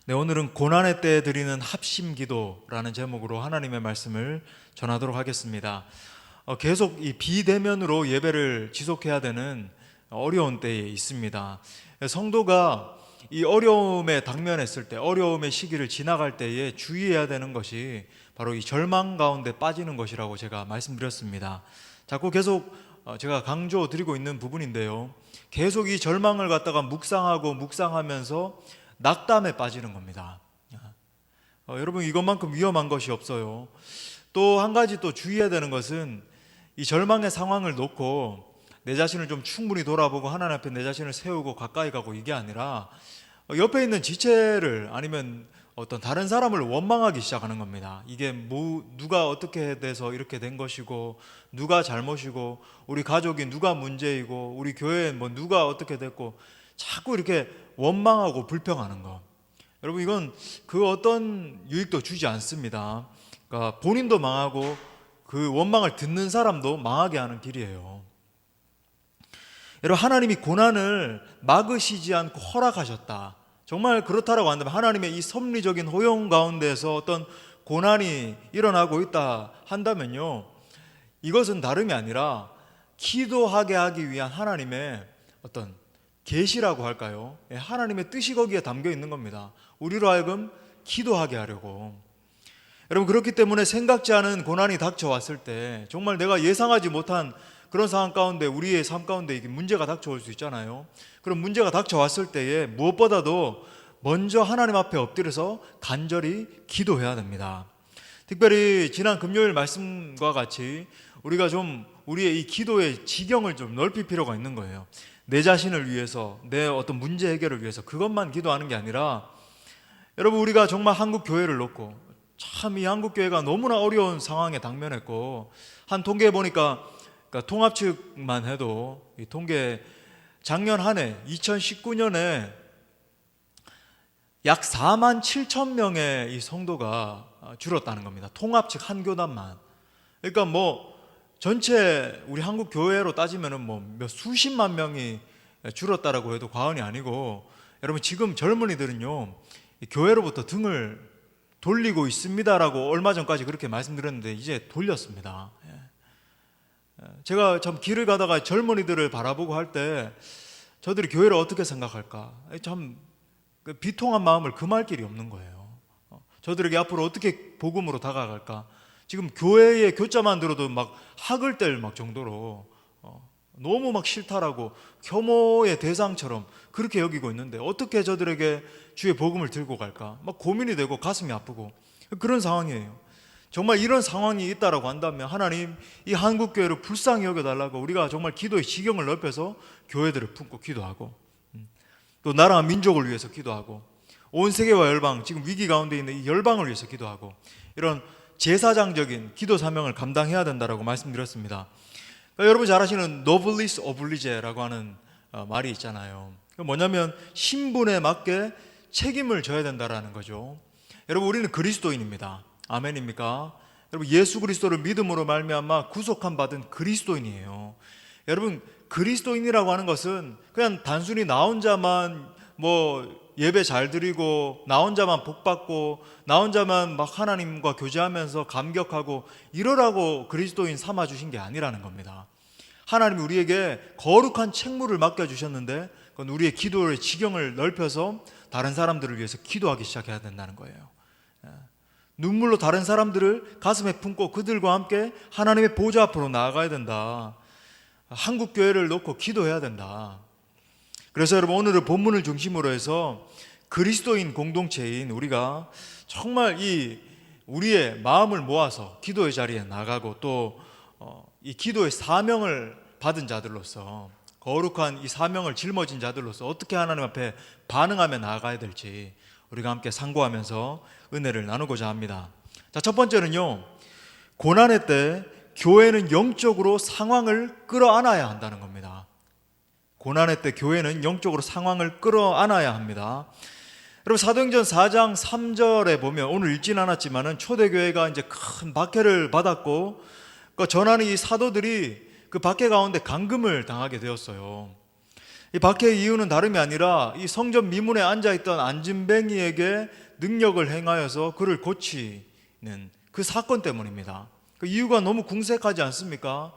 네, 오늘은 고난의 때에 드리는 합심 기도라는 제목으로 하나님의 말씀을 전하도록 하겠습니다. 계속 이 비대면으로 예배를 지속해야 되는 어려운 때에 있습니다. 성도가 이 어려움에 당면했을 때, 어려움의 시기를 지나갈 때에 주의해야 되는 것이 바로 이 절망 가운데 빠지는 것이라고 제가 말씀드렸습니다. 자꾸 계속 제가 강조드리고 있는 부분인데요. 계속 이 절망을 갖다가 묵상하면서 낙담에 빠지는 겁니다. 여러분, 이것만큼 위험한 것이 없어요. 또 한 가지 또 주의해야 되는 것은 이 절망의 상황을 놓고 내 자신을 좀 충분히 돌아보고 하나님 앞에 내 자신을 세우고 가까이 가고 이게 아니라 옆에 있는 지체를 아니면 어떤 다른 사람을 원망하기 시작하는 겁니다. 이게 누가 어떻게 돼서 이렇게 된 것이고, 누가 잘못이고, 우리 가족이 누가 문제이고, 우리 교회에 누가 어떻게 됐고, 자꾸 이렇게 원망하고 불평하는 거. 여러분, 이건 그 어떤 유익도 주지 않습니다. 그러니까 본인도 망하고 그 원망을 듣는 사람도 망하게 하는 길이에요. 여러분, 하나님이 고난을 막으시지 않고 허락하셨다. 정말 그렇다라고 한다면 하나님의 이 섭리적인 허용 가운데서 어떤 고난이 일어나고 있다 한다면요, 이것은 다름이 아니라 기도하게 하기 위한 하나님의 어떤 계시라고 할까요? 하나님의 뜻이 거기에 담겨 있는 겁니다. 우리로 하여금 기도하게 하려고. 여러분, 그렇기 때문에 생각지 않은 고난이 닥쳐왔을 때 정말 내가 예상하지 못한 그런 상황 가운데 우리의 삶 가운데 이게 문제가 닥쳐올 수 있잖아요. 그런 문제가 닥쳐왔을 때에 무엇보다도 먼저 하나님 앞에 엎드려서 간절히 기도해야 됩니다. 특별히 지난 금요일 말씀과 같이 우리가 좀 우리의 이 기도의 지경을 좀 넓힐 필요가 있는 거예요. 내 자신을 위해서, 내 어떤 문제 해결을 위해서 그것만 기도하는 게 아니라, 여러분, 우리가 정말 한국 교회를 놓고 참 이 한국 교회가 너무나 어려운 상황에 당면했고, 한 통계에 보니까 그러니까 통합 측만 해도 이 통계 작년 한 해 2019년에 약 4만 7천 명의 이 성도가 줄었다는 겁니다. 통합 측 한 교단만. 그러니까 전체 우리 한국 교회로 따지면은 몇 수십만 명이 줄었다라고 해도 과언이 아니고, 여러분, 지금 젊은이들은요, 교회로부터 등을 돌리고 있습니다라고 얼마 전까지 그렇게 말씀드렸는데 이제 돌렸습니다. 제가 참 길을 가다가 젊은이들을 바라보고 할 때 저들이 교회를 어떻게 생각할까, 참 비통한 마음을 금할 길이 없는 거예요. 저들에게 앞으로 어떻게 복음으로 다가갈까. 지금 교회의 교자만 들어도 막 학을 뗄 정도로 너무 막 싫다라고 혐오의 대상처럼 그렇게 여기고 있는데 어떻게 저들에게 주의 복음을 들고 갈까 막 고민이 되고 가슴이 아프고 그런 상황이에요. 정말 이런 상황이 있다라고 한다면 하나님, 이 한국 교회를 불쌍히 여겨달라고 우리가 정말 기도의 지경을 넓혀서 교회들을 품고 기도하고, 또 나라와 민족을 위해서 기도하고, 온 세계와 열방, 지금 위기 가운데 있는 이 열방을 위해서 기도하고, 이런 제사장적인 기도 사명을 감당해야 된다라고 말씀드렸습니다. 그러니까 여러분 잘 아시는 노블리스 오블리제라고 하는 말이 있잖아요. 뭐냐면 신분에 맞게 책임을 져야 된다라는 거죠. 여러분, 우리는 그리스도인입니다. 아멘입니까? 여러분, 예수 그리스도를 믿음으로 말미암아 구속함 받은 그리스도인이에요. 여러분, 그리스도인이라고 하는 것은 그냥 단순히 나 혼자만 예배 잘 드리고 나 혼자만 복 받고 나 혼자만 막 하나님과 교제하면서 감격하고 이러라고 그리스도인 삼아 주신 게 아니라는 겁니다. 하나님이 우리에게 거룩한 책무를 맡겨 주셨는데 그건 우리의 기도의 지경을 넓혀서 다른 사람들을 위해서 기도하기 시작해야 된다는 거예요. 눈물로 다른 사람들을 가슴에 품고 그들과 함께 하나님의 보좌 앞으로 나아가야 된다. 한국 교회를 놓고 기도해야 된다. 그래서 여러분, 오늘은 본문을 중심으로 해서 그리스도인 공동체인 우리가 정말 우리의 마음을 모아서 기도의 자리에 나가고 또 이 기도의 사명을 받은 자들로서, 거룩한 이 사명을 짊어진 자들로서 어떻게 하나님 앞에 반응하며 나아가야 될지 우리가 함께 상고하면서 은혜를 나누고자 합니다. 자, 첫 번째는요, 고난의 때 교회는 영적으로 상황을 끌어안아야 한다는 겁니다. 고난의 때 교회는 영적으로 상황을 끌어안아야 합니다. 여러분, 사도행전 4장 3절에 보면, 오늘 읽진 않았지만은 초대교회가 이제 큰 박해를 받았고 전하는 이 사도들이 그 박해 가운데 감금을 당하게 되었어요. 이 박해의 이유는 다름이 아니라 이 성전 미문에 앉아있던 안진뱅이에게 능력을 행하여서 그를 고치는 그 사건 때문입니다. 그 이유가 너무 궁색하지 않습니까?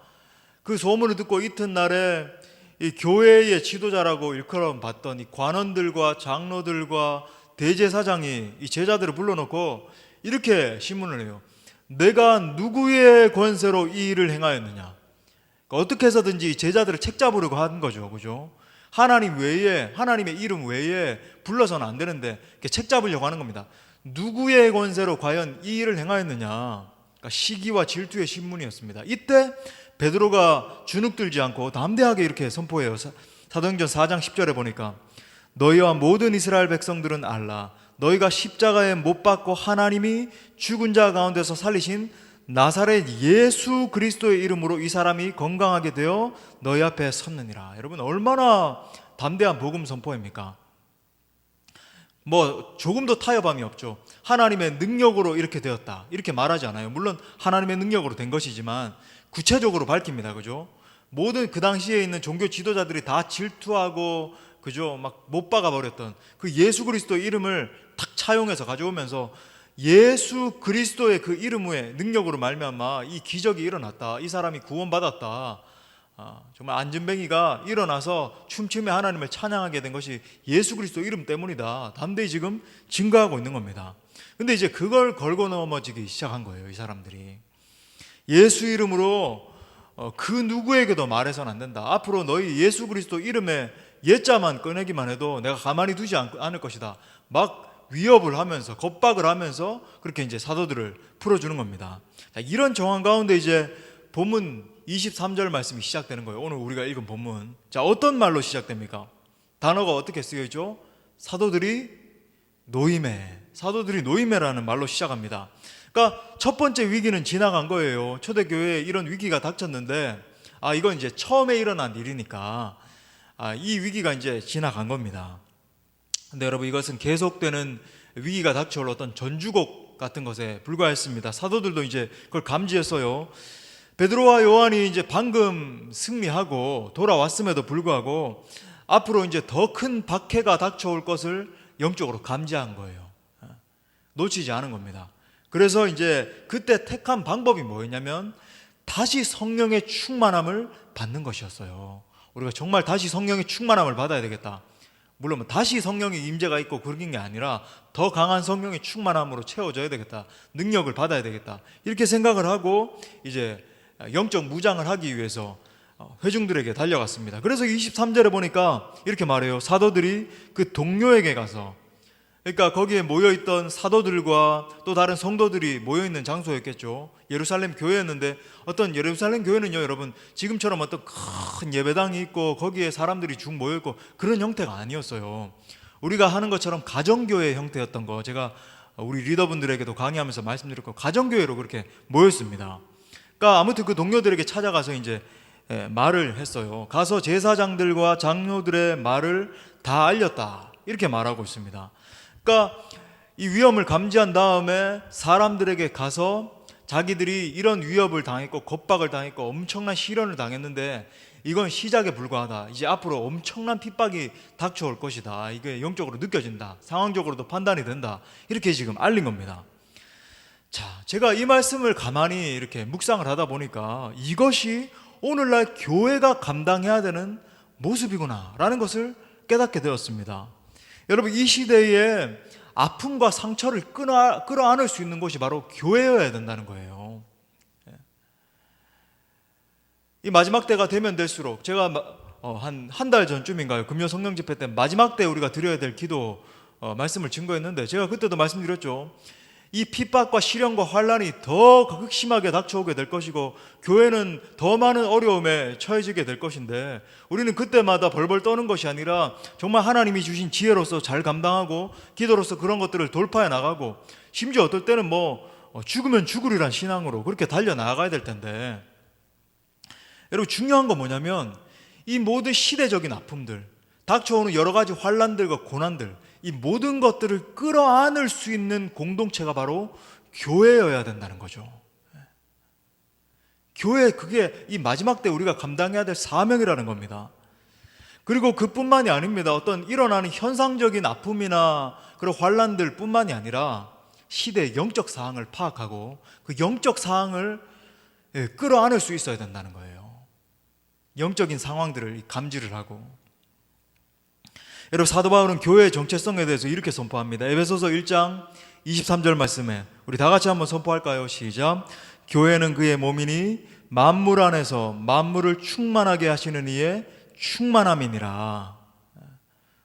그 소문을 듣고 이튿날에 이 교회의 지도자라고 일컬어 봤던 이 관원들과 장로들과 대제사장이 이 제자들을 불러놓고 이렇게 신문을 해요. 내가 누구의 권세로 이 일을 행하였느냐? 그러니까 어떻게 해서든지 제자들을 책잡으려고 한 거죠, 그죠? 하나님 외에, 하나님의 이름 외에 불러서는 안 되는데 책잡으려고 하는 겁니다. 누구의 권세로 과연 이 일을 행하였느냐? 그러니까 시기와 질투의 신문이었습니다. 이때 베드로가 주눅들지 않고 담대하게 이렇게 선포해요. 사도행전 4장 10절에 보니까 너희와 모든 이스라엘 백성들은 알라. 너희가 십자가에 못 박고 하나님이 죽은 자 가운데서 살리신 나사렛 예수 그리스도의 이름으로 이 사람이 건강하게 되어 너희 앞에 섰느니라. 여러분, 얼마나 담대한 복음 선포입니까? 뭐 조금도 타협함이 없죠. 하나님의 능력으로 이렇게 되었다 이렇게 말하지 않아요. 물론 하나님의 능력으로 된 것이지만 구체적으로 밝힙니다. 그죠? 모든 그 당시에 있는 종교 지도자들이 다 질투하고, 그죠? 막 못 박아 버렸던 그 예수 그리스도의 이름을 탁 차용해서 가져오면서 예수 그리스도의 그 이름의 능력으로 말미암아 이 기적이 일어났다. 이 사람이 구원받았다. 정말 안진뱅이가 일어나서 춤추며 하나님을 찬양하게 된 것이 예수 그리스도 이름 때문이다. 담대히 지금 증거하고 있는 겁니다. 근데 이제 그걸 걸고 넘어지기 시작한 거예요, 이 사람들이. 예수 이름으로 그 누구에게도 말해서는 안 된다. 앞으로 너희 예수 그리스도 이름의 예자만 꺼내기만 해도 내가 가만히 두지 않을 것이다. 막 위협을 하면서, 겁박을 하면서 그렇게 이제 사도들을 풀어주는 겁니다. 자, 이런 정황 가운데 이제 본문 23절 말씀이 시작되는 거예요. 오늘 우리가 읽은 본문. 자, 어떤 말로 시작됩니까? 단어가 어떻게 쓰여있죠? 사도들이 노임해라는 말로 시작합니다. 그러니까 첫 번째 위기는 지나간 거예요. 초대교회에 이런 위기가 닥쳤는데 이건 이제 처음에 일어난 일이니까 이 위기가 이제 지나간 겁니다. 근데 여러분, 이것은 계속되는 위기가 닥쳐올 어떤 전주곡 같은 것에 불과했습니다. 사도들도 이제 그걸 감지했어요. 베드로와 요한이 이제 방금 승리하고 돌아왔음에도 불구하고 앞으로 이제 더 큰 박해가 닥쳐올 것을 영적으로 감지한 거예요. 놓치지 않은 겁니다. 그래서 이제 그때 택한 방법이 뭐였냐면 다시 성령의 충만함을 받는 것이었어요. 우리가 정말 다시 성령의 충만함을 받아야 되겠다. 물론 다시 성령의 임재가 있고 그런 게 아니라 더 강한 성령의 충만함으로 채워져야 되겠다. 능력을 받아야 되겠다. 이렇게 생각을 하고 이제 영적 무장을 하기 위해서 회중들에게 달려갔습니다. 그래서 23절에 보니까 이렇게 말해요. 사도들이 그 동료에게 가서, 그러니까 거기에 모여있던 사도들과 또 다른 성도들이 모여있는 장소였겠죠. 예루살렘 교회였는데 어떤 예루살렘 교회는요, 여러분, 지금처럼 어떤 큰 예배당이 있고 거기에 사람들이 쭉 모여있고 그런 형태가 아니었어요. 우리가 하는 것처럼 가정교회 형태였던 거 제가 우리 리더분들에게도 강의하면서 말씀드렸고, 가정교회로 그렇게 모였습니다. 그러니까 아무튼 그 동료들에게 찾아가서 이제 말을 했어요. 가서 제사장들과 장로들의 말을 다 알렸다. 이렇게 말하고 있습니다. 그러니까 이 위험을 감지한 다음에 사람들에게 가서 자기들이 이런 위협을 당했고 겁박을 당했고 엄청난 시련을 당했는데 이건 시작에 불과하다. 이제 앞으로 엄청난 핍박이 닥쳐올 것이다. 이게 영적으로 느껴진다. 상황적으로도 판단이 된다. 이렇게 지금 알린 겁니다. 자, 제가 이 말씀을 가만히 이렇게 묵상을 하다 보니까 이것이 오늘날 교회가 감당해야 되는 모습이구나 라는 것을 깨닫게 되었습니다. 여러분, 이 시대에 아픔과 상처를 끌어안을 수 있는 곳이 바로 교회여야 된다는 거예요. 이 마지막 때가 되면 될수록 제가 한 달 전쯤인가요? 금요 성령 집회 때 마지막 때 우리가 드려야 될 기도 말씀을 증거했는데 제가 그때도 말씀드렸죠. 이 핍박과 시련과 환란이 더 극심하게 닥쳐오게 될 것이고 교회는 더 많은 어려움에 처해지게 될 것인데 우리는 그때마다 벌벌 떠는 것이 아니라 정말 하나님이 주신 지혜로서 잘 감당하고 기도로서 그런 것들을 돌파해 나가고 심지어 어떨 때는 죽으면 죽으리란 신앙으로 그렇게 달려나가야 될 텐데, 여러분, 중요한 건 뭐냐면 이 모든 시대적인 아픔들, 닥쳐오는 여러 가지 환란들과 고난들, 이 모든 것들을 끌어안을 수 있는 공동체가 바로 교회여야 된다는 거죠. 교회, 그게 이 마지막 때 우리가 감당해야 될 사명이라는 겁니다. 그리고 그뿐만이 아닙니다. 어떤 일어나는 현상적인 아픔이나 그런 환란들 뿐만이 아니라 시대의 영적 사항을 파악하고 그 영적 사항을 끌어안을 수 있어야 된다는 거예요. 영적인 상황들을 감지를 하고. 여러분, 사도 바울은 교회의 정체성에 대해서 이렇게 선포합니다. 에베소서 1장 23절 말씀에 우리 다 같이 한번 선포할까요? 시작. 교회는 그의 몸이니 만물 안에서 만물을 충만하게 하시는 이의 충만함이니라.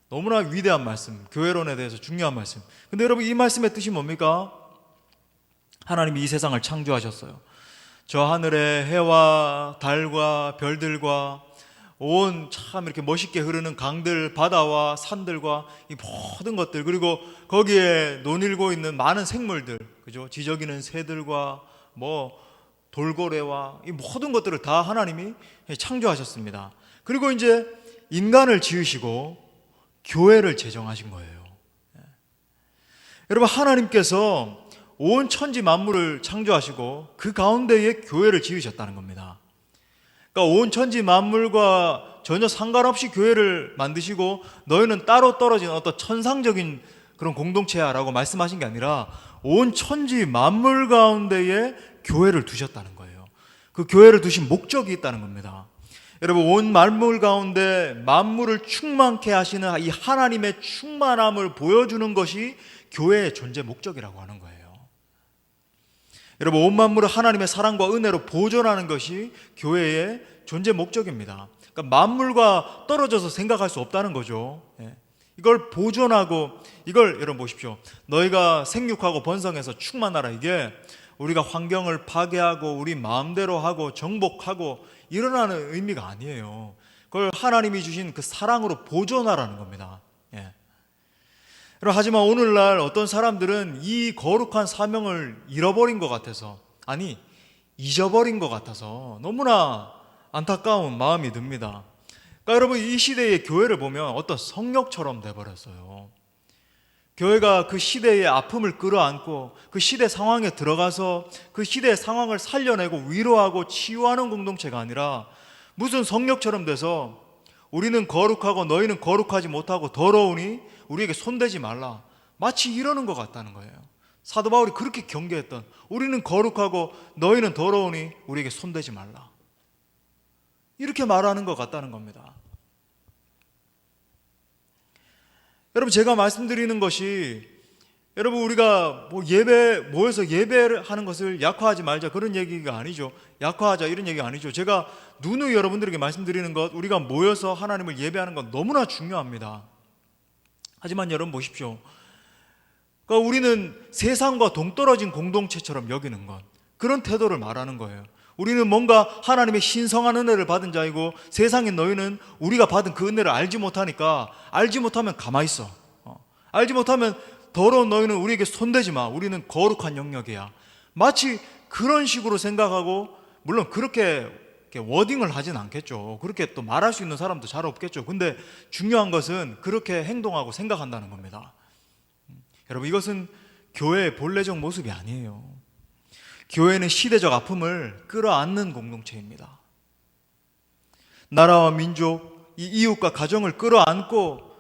너무나 위대한 말씀, 교회론에 대해서 중요한 말씀. 근데 여러분, 이 말씀의 뜻이 뭡니까? 하나님이 이 세상을 창조하셨어요. 저 하늘의 해와 달과 별들과 온 참 이렇게 멋있게 흐르는 강들, 바다와 산들과 이 모든 것들, 그리고 거기에 논일고 있는 많은 생물들, 그죠? 지저귀는 새들과 뭐 돌고래와 이 모든 것들을 다 하나님이 창조하셨습니다. 그리고 이제 인간을 지으시고 교회를 제정하신 거예요. 여러분, 하나님께서 온 천지 만물을 창조하시고 그 가운데에 교회를 지으셨다는 겁니다. 그러니까 온 천지 만물과 전혀 상관없이 교회를 만드시고 너희는 따로 떨어진 어떤 천상적인 그런 공동체야 라고 말씀하신 게 아니라 온 천지 만물 가운데에 교회를 두셨다는 거예요. 그 교회를 두신 목적이 있다는 겁니다. 여러분, 온 만물 가운데 만물을 충만케 하시는 이 하나님의 충만함을 보여주는 것이 교회의 존재 목적이라고 하는 거예요. 여러분, 온 만물을 하나님의 사랑과 은혜로 보존하는 것이 교회의 존재 목적입니다. 그러니까 만물과 떨어져서 생각할 수 없다는 거죠. 이걸 보존하고, 이걸 여러분 보십시오. 너희가 생육하고 번성해서 충만하라. 이게 우리가 환경을 파괴하고 우리 마음대로 하고 정복하고 일어나는 의미가 아니에요. 그걸 하나님이 주신 그 사랑으로 보존하라는 겁니다. 하지만 오늘날 어떤 사람들은 이 거룩한 사명을 잃어버린 것 같아서, 아니 잊어버린 것 같아서 너무나 안타까운 마음이 듭니다. 그러니까 여러분, 이 시대의 교회를 보면 어떤 성역처럼 돼버렸어요. 교회가 그 시대의 아픔을 끌어안고 그 시대 상황에 들어가서 그 시대의 상황을 살려내고 위로하고 치유하는 공동체가 아니라 무슨 성역처럼 돼서 우리는 거룩하고 너희는 거룩하지 못하고 더러우니 우리에게 손대지 말라, 마치 이러는 것 같다는 거예요. 사도 바울이 그렇게 경계했던, 우리는 거룩하고 너희는 더러우니 우리에게 손대지 말라, 이렇게 말하는 것 같다는 겁니다. 여러분, 제가 말씀드리는 것이, 여러분, 우리가 모여서 예배를 하는 것을 약화하지 말자, 그런 얘기가 아니죠. 약화하자, 이런 얘기가 아니죠. 제가 누누이 여러분들에게 말씀드리는 것, 우리가 모여서 하나님을 예배하는 건 너무나 중요합니다. 하지만 여러분 보십시오. 그러니까 우리는 세상과 동떨어진 공동체처럼 여기는 것, 그런 태도를 말하는 거예요. 우리는 뭔가 하나님의 신성한 은혜를 받은 자이고 세상에 너희는 우리가 받은 그 은혜를 알지 못하니까, 알지 못하면 가만히 있어. 알지 못하면 더러운 너희는 우리에게 손대지 마, 우리는 거룩한 영역이야, 마치 그런 식으로 생각하고, 물론 그렇게 워딩을 하진 않겠죠. 그렇게 또 말할 수 있는 사람도 잘 없겠죠. 근데 중요한 것은 그렇게 행동하고 생각한다는 겁니다. 여러분, 이것은 교회의 본래적 모습이 아니에요. 교회는 시대적 아픔을 끌어안는 공동체입니다. 나라와 민족, 이 이웃과 가정을 끌어안고,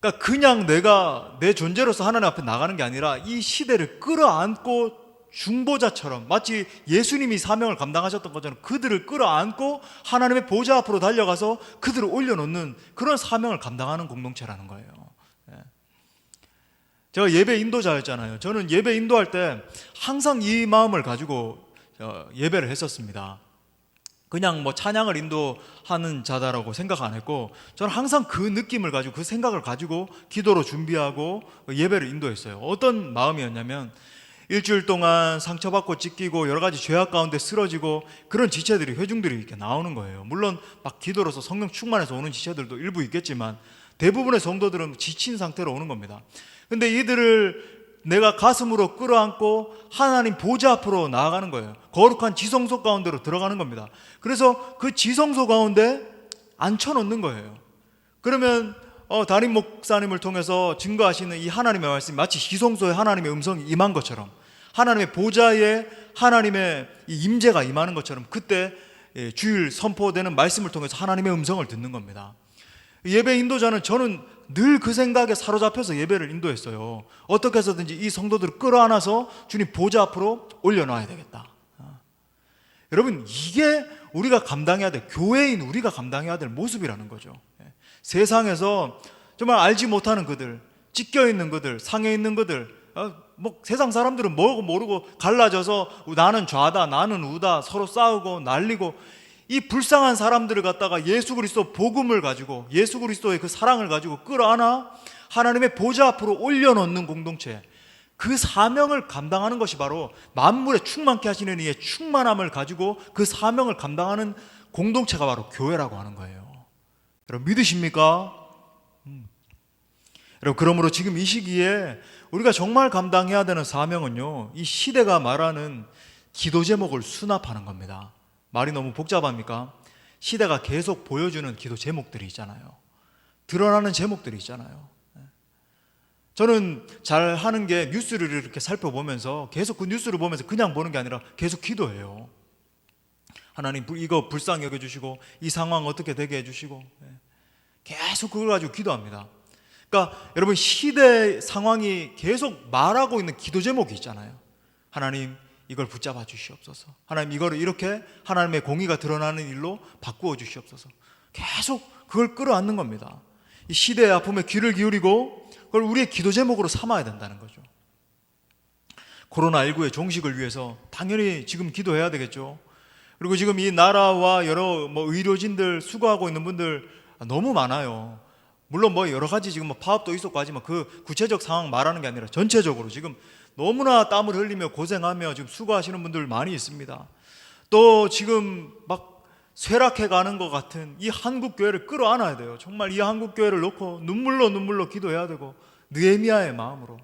그러니까 그냥 내가 내 존재로서 하나님 앞에 나가는 게 아니라 이 시대를 끌어안고 중보자처럼, 마치 예수님이 사명을 감당하셨던 것처럼 그들을 끌어안고 하나님의 보좌 앞으로 달려가서 그들을 올려놓는 그런 사명을 감당하는 공동체라는 거예요. 제가 예배 인도자였잖아요. 저는 예배 인도할 때 항상 이 마음을 가지고 예배를 했었습니다. 그냥 뭐 찬양을 인도하는 자다라고 생각 안 했고, 저는 항상 그 느낌을 가지고, 그 생각을 가지고 기도로 준비하고 예배를 인도했어요. 어떤 마음이었냐면, 일주일 동안 상처받고 찢기고 여러 가지 죄악 가운데 쓰러지고 그런 지체들이, 회중들이 이렇게 나오는 거예요. 물론 막 기도로서 성령 충만해서 오는 지체들도 일부 있겠지만 대부분의 성도들은 지친 상태로 오는 겁니다. 근데 이들을 내가 가슴으로 끌어안고 하나님 보좌 앞으로 나아가는 거예요. 거룩한 지성소 가운데로 들어가는 겁니다. 그래서 그 지성소 가운데 앉혀놓는 거예요. 그러면 담임 목사님을 통해서 증거하시는 이 하나님의 말씀이 마치 지성소에 하나님의 음성이 임한 것처럼, 하나님의 보좌에 하나님의 이 임재가 임하는 것처럼, 그때 주일 선포되는 말씀을 통해서 하나님의 음성을 듣는 겁니다. 예배 인도자는 저는 늘 그 생각에 사로잡혀서 예배를 인도했어요. 어떻게 해서든지 이 성도들을 끌어안아서 주님 보좌 앞으로 올려놔야 되겠다. 여러분, 이게 우리가 감당해야 될, 교회인 우리가 감당해야 될 모습이라는 거죠. 세상에서 정말 알지 못하는 그들, 찢겨 있는 그들, 상해 있는 그들, 뭐 세상 사람들은 모르고 갈라져서 나는 좌다, 나는 우다, 서로 싸우고 난리고, 이 불쌍한 사람들을 갖다가 예수 그리스도 복음을 가지고, 예수 그리스도의 그 사랑을 가지고 끌어안아 하나님의 보좌 앞으로 올려놓는 공동체, 그 사명을 감당하는 것이 바로 만물에 충만케 하시는 이의 충만함을 가지고 그 사명을 감당하는 공동체가 바로 교회라고 하는 거예요. 여러분, 믿으십니까? 여러분, 그러므로 지금 이 시기에 우리가 정말 감당해야 되는 사명은요, 이 시대가 말하는 기도 제목을 수납하는 겁니다. 말이 너무 복잡합니까? 시대가 계속 보여주는 기도 제목들이 있잖아요. 드러나는 제목들이 있잖아요. 저는 잘 하는 게 뉴스를 이렇게 살펴보면서 계속 그 뉴스를 보면서 그냥 보는 게 아니라 계속 기도해요. 하나님, 이거 불쌍히 여겨주시고 이 상황 어떻게 되게 해주시고, 계속 그걸 가지고 기도합니다. 그러니까 여러분, 시대 상황이 계속 말하고 있는 기도 제목이 있잖아요. 하나님, 이걸 붙잡아 주시옵소서. 하나님, 이거를 이렇게 하나님의 공의가 드러나는 일로 바꾸어 주시옵소서. 계속 그걸 끌어안는 겁니다. 이 시대의 아픔에 귀를 기울이고 그걸 우리의 기도 제목으로 삼아야 된다는 거죠. 코로나19의 종식을 위해서 당연히 지금 기도해야 되겠죠. 그리고 지금 이 나라와 여러 의료진들, 수고하고 있는 분들 너무 많아요. 물론 여러 가지 지금 파업도 있었고 하지만 그 구체적 상황 말하는 게 아니라 전체적으로 지금 너무나 땀을 흘리며 고생하며 지금 수고하시는 분들 많이 있습니다. 또 지금 막 쇠락해 가는 것 같은 이 한국 교회를 끌어안아야 돼요. 정말 이 한국 교회를 놓고 눈물로 기도해야 되고, 느헤미야의 마음으로.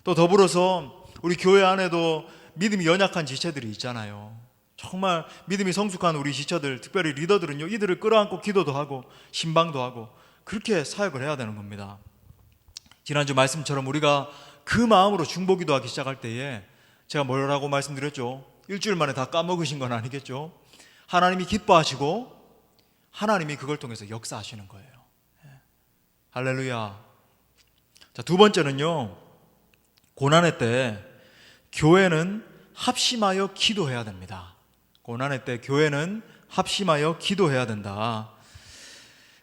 또 더불어서 우리 교회 안에도 믿음이 연약한 지체들이 있잖아요. 정말 믿음이 성숙한 우리 지체들, 특별히 리더들은요, 이들을 끌어안고 기도도 하고 신방도 하고 그렇게 사역을 해야 되는 겁니다. 지난주 말씀처럼 우리가 그 마음으로 중보기도하기 시작할 때에 제가 뭐라고 말씀드렸죠? 일주일 만에 다 까먹으신 건 아니겠죠? 하나님이 기뻐하시고 하나님이 그걸 통해서 역사하시는 거예요. 할렐루야. 자, 두 번째는요, 고난의 때 교회는 합심하여 기도해야 됩니다. 고난의 때 교회는 합심하여 기도해야 된다.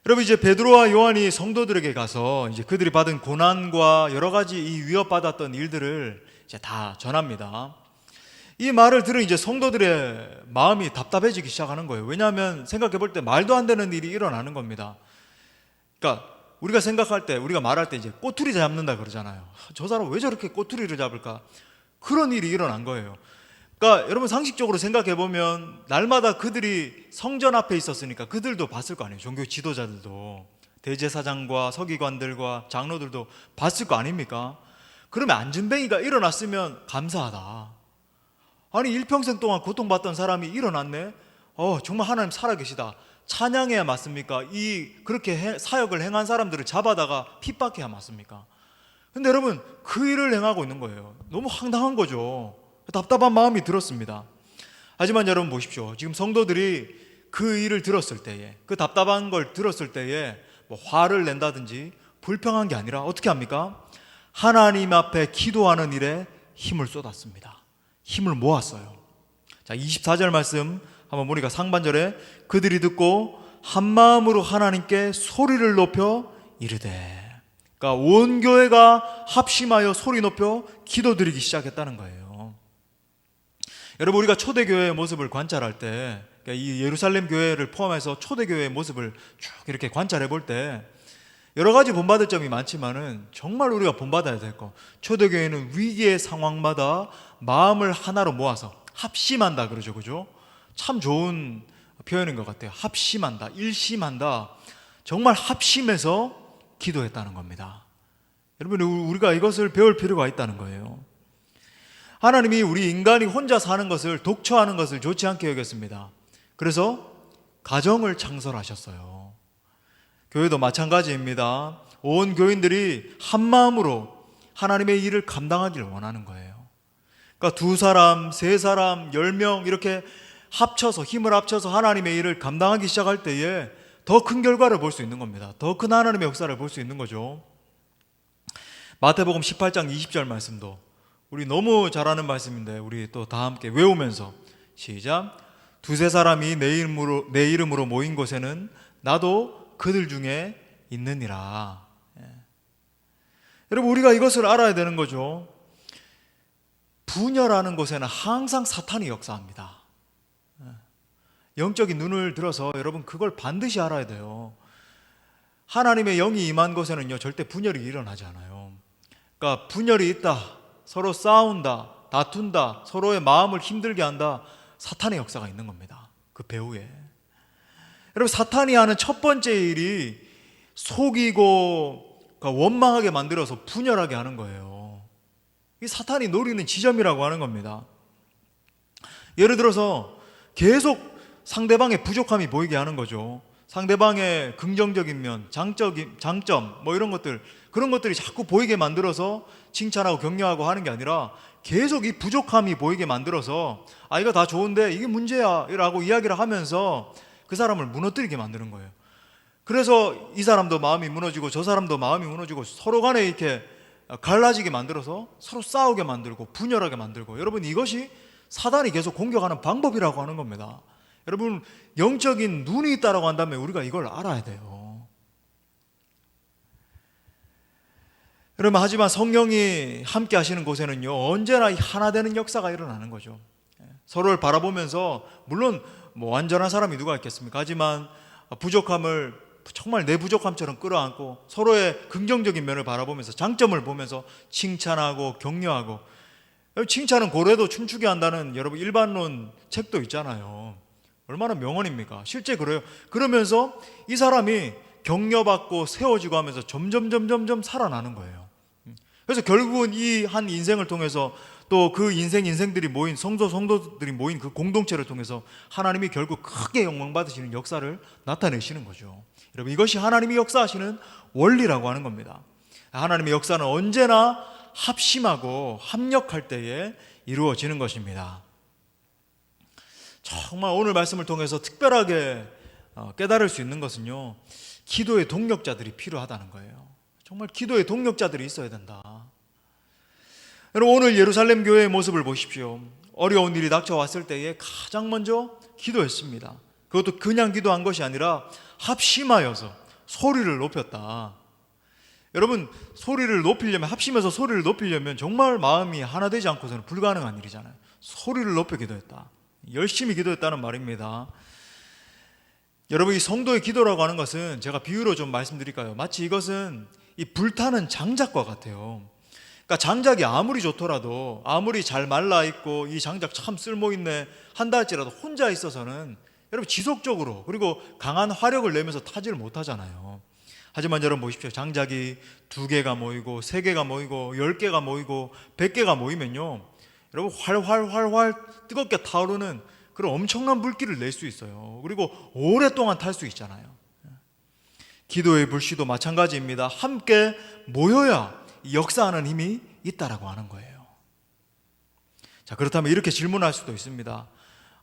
여러분, 이제 베드로와 요한이 성도들에게 가서 이제 그들이 받은 고난과 여러 가지 이 위협받았던 일들을 이제 다 전합니다. 이 말을 들은 이제 성도들의 마음이 답답해지기 시작하는 거예요. 왜냐하면 생각해 볼 때 말도 안 되는 일이 일어나는 겁니다. 그러니까 우리가 생각할 때, 우리가 말할 때 이제 꼬투리 잡는다 그러잖아요. 저 사람 왜 저렇게 꼬투리를 잡을까? 그런 일이 일어난 거예요. 그러니까 여러분, 상식적으로 생각해 보면 날마다 그들이 성전 앞에 있었으니까 그들도 봤을 거 아니에요. 종교 지도자들도, 대제사장과 서기관들과 장로들도 봤을 거 아닙니까? 그러면 안전뱅이가 일어났으면 감사하다. 아니, 일평생 동안 고통받던 사람이 일어났네? 정말 하나님 살아계시다. 찬양해야 맞습니까? 그렇게 사역을 행한 사람들을 잡아다가 핍박해야 맞습니까? 근데 여러분, 그 일을 행하고 있는 거예요. 너무 황당한 거죠. 답답한 마음이 들었습니다. 하지만 여러분 보십시오. 지금 성도들이 그 일을 들었을 때에, 그 답답한 걸 들었을 때에 화를 낸다든지 불평한 게 아니라 어떻게 합니까? 하나님 앞에 기도하는 일에 힘을 쏟았습니다. 힘을 모았어요. 자, 24절 말씀 한번 보니까 상반절에 그들이 듣고 한 마음으로 하나님께 소리를 높여 이르되, 그러니까 온 교회가 합심하여 소리 높여 기도드리기 시작했다는 거예요. 여러분, 우리가 초대교회의 모습을 관찰할 때, 그러니까 이 예루살렘 교회를 포함해서 초대교회의 모습을 쭉 이렇게 관찰해 볼 때 여러 가지 본받을 점이 많지만은 정말 우리가 본받아야 될 거, 초대교회는 위기의 상황마다 마음을 하나로 모아서 합심한다 그러죠. 그죠? 참 좋은 표현인 것 같아요. 합심한다, 일심한다. 정말 합심해서 기도했다는 겁니다. 여러분, 우리가 이것을 배울 필요가 있다는 거예요. 하나님이 우리 인간이 혼자 사는 것을, 독처하는 것을 좋지 않게 여겼습니다. 그래서 가정을 창설하셨어요. 교회도 마찬가지입니다. 온 교인들이 한 마음으로 하나님의 일을 감당하기를 원하는 거예요. 그러니까 2사람, 3사람, 10명 이렇게 합쳐서, 힘을 합쳐서 하나님의 일을 감당하기 시작할 때에 더 큰 결과를 볼 수 있는 겁니다. 더 큰 하나님의 역사를 볼 수 있는 거죠. 마태복음 18장 20절 말씀도 우리 너무 잘 아는 말씀인데 우리 또 다 함께 외우면서 시작. 두세 사람이 내 이름으로 모인 곳에는 나도 그들 중에 있느니라. 여러분, 우리가 이것을 알아야 되는 거죠. 분열하는 곳에는 항상 사탄이 역사합니다. 영적인 눈을 들어서 여러분 그걸 반드시 알아야 돼요. 하나님의 영이 임한 곳에는요 절대 분열이 일어나지 않아요. 그러니까 분열이 있다, 서로 싸운다, 다툰다, 서로의 마음을 힘들게 한다, 사탄의 역사가 있는 겁니다. 그 배후에. 여러분, 사탄이 하는 첫 번째 일이 속이고 원망하게 만들어서 분열하게 하는 거예요. 이 사탄이 노리는 지점이라고 하는 겁니다. 예를 들어서 계속 상대방의 부족함이 보이게 하는 거죠. 상대방의 긍정적인 면, 장점 뭐 이런 것들, 그런 것들이 자꾸 보이게 만들어서 칭찬하고 격려하고 하는 게 아니라 계속 이 부족함이 보이게 만들어서 이거 다 좋은데 이게 문제야 라고 이야기를 하면서 그 사람을 무너뜨리게 만드는 거예요. 그래서 이 사람도 마음이 무너지고 저 사람도 마음이 무너지고 서로 간에 이렇게 갈라지게 만들어서 서로 싸우게 만들고 분열하게 만들고, 여러분 이것이 사단이 계속 공격하는 방법이라고 하는 겁니다. 여러분, 영적인 눈이 있다라고 한다면 우리가 이걸 알아야 돼요. 여러분, 하지만 성령이 함께 하시는 곳에는요 언제나 하나 되는 역사가 일어나는 거죠. 서로를 바라보면서, 물론 뭐 완전한 사람이 누가 있겠습니까? 하지만 부족함을 정말 내 부족함처럼 끌어안고 서로의 긍정적인 면을 바라보면서 장점을 보면서 칭찬하고 격려하고, 칭찬은 고래도 춤추게 한다는 여러분 일반론 책도 있잖아요. 얼마나 명언입니까? 실제 그래요. 그러면서 이 사람이 격려받고 세워지고 하면서 점점 살아나는 거예요. 그래서 결국은 이 한 인생을 통해서 또 그 인생들이 모인 성도들이 모인 그 공동체를 통해서 하나님이 결국 크게 영광 받으시는 역사를 나타내시는 거죠. 여러분, 이것이 하나님이 역사하시는 원리라고 하는 겁니다. 하나님의 역사는 언제나 합심하고 합력할 때에 이루어지는 것입니다. 정말 오늘 말씀을 통해서 특별하게 깨달을 수 있는 것은요, 기도의 동력자들이 필요하다는 거예요. 정말 기도의 동력자들이 있어야 된다. 여러분, 오늘 예루살렘 교회의 모습을 보십시오. 어려운 일이 닥쳐왔을 때에 가장 먼저 기도했습니다. 그것도 그냥 기도한 것이 아니라 합심하여서 소리를 높였다. 여러분, 소리를 높이려면, 합심해서 소리를 높이려면 정말 마음이 하나 되지 않고서는 불가능한 일이잖아요. 소리를 높여 기도했다. 열심히 기도했다는 말입니다. 여러분, 이 성도의 기도라고 하는 것은 제가 비유로 좀 말씀드릴까요? 마치 이것은 이 불타는 장작과 같아요. 그러니까 장작이 아무리 좋더라도, 아무리 잘 말라있고 이 장작 참 쓸모있네 한다 할지라도 혼자 있어서는 여러분 지속적으로 그리고 강한 화력을 내면서 타지를 못하잖아요. 하지만 여러분 보십시오. 장작이 2개가 모이고 3개가 모이고 10개가 모이고 100개가 모이면요, 여러분 활활 뜨겁게 타오르는 그런 엄청난 불길을 낼 수 있어요. 그리고 오랫동안 탈 수 있잖아요. 기도의 불씨도 마찬가지입니다. 함께 모여야 역사하는 힘이 있다라고 하는 거예요. 자, 그렇다면 이렇게 질문할 수도 있습니다.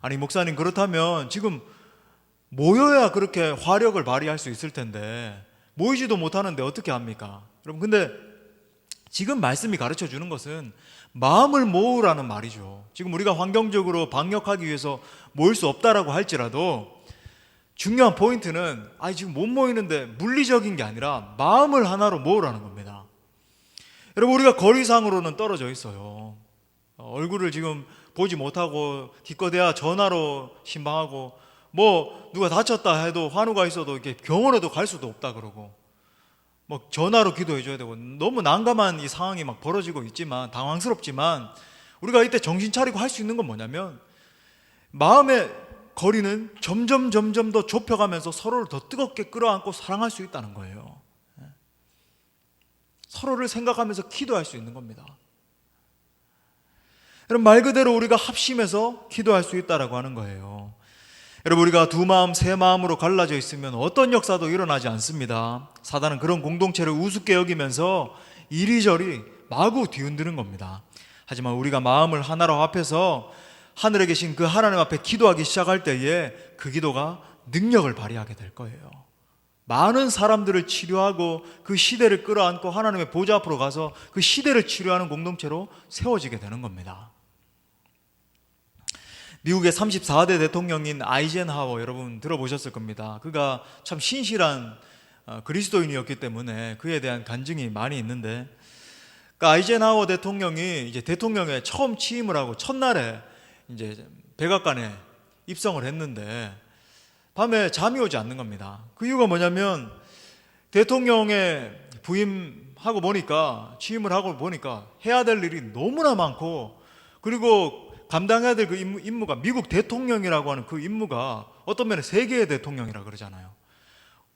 아니 목사님, 그렇다면 지금 모여야 그렇게 화력을 발휘할 수 있을 텐데 모이지도 못하는데 어떻게 합니까? 여러분, 근데 지금 말씀이 가르쳐 주는 것은 마음을 모으라는 말이죠. 지금 우리가 환경적으로 방역하기 위해서 모일 수 없다라고 할지라도 중요한 포인트는 지금 못 모이는데 물리적인 게 아니라 마음을 하나로 모으라는 겁니다. 여러분, 우리가 거리상으로는 떨어져 있어요. 얼굴을 지금 보지 못하고 기껏해야 전화로 신방하고, 뭐 누가 다쳤다 해도 환우가 있어도 이렇게 병원에도 갈 수도 없다 그러고, 뭐 전화로 기도해 줘야 되고, 너무 난감한 이 상황이 막 벌어지고 있지만, 당황스럽지만 우리가 이때 정신 차리고 할 수 있는 건 뭐냐면, 마음의 거리는 점점 더 좁혀가면서 서로를 더 뜨겁게 끌어안고 사랑할 수 있다는 거예요. 서로를 생각하면서 기도할 수 있는 겁니다. 여러분, 말 그대로 우리가 합심해서 기도할 수 있다라고 하는 거예요. 여러분, 우리가 2마음 3마음으로 갈라져 있으면 어떤 역사도 일어나지 않습니다. 사단은 그런 공동체를 우습게 여기면서 이리저리 마구 뒤흔드는 겁니다. 하지만 우리가 마음을 하나로 합해서 하늘에 계신 그 하나님 앞에 기도하기 시작할 때에 그 기도가 능력을 발휘하게 될 거예요. 많은 사람들을 치료하고 그 시대를 끌어안고 하나님의 보좌 앞으로 가서 그 시대를 치료하는 공동체로 세워지게 되는 겁니다. 미국의 34대 대통령인 아이젠하워 여러분 들어보셨을 겁니다. 그가 참 신실한 그리스도인이었기 때문에 그에 대한 간증이 많이 있는데, 그러니까 아이젠하워 대통령이 이제 대통령에 처음 취임을 하고 첫날에 이제 백악관에 입성을 했는데 밤에 잠이 오지 않는 겁니다. 그 이유가 뭐냐면 대통령에 부임하고 보니까, 취임을 하고 보니까 해야 될 일이 너무나 많고, 그리고 감당해야 될 그 임무가, 미국 대통령이라고 하는 그 임무가 어떤 면에 세계의 대통령이라 그러잖아요.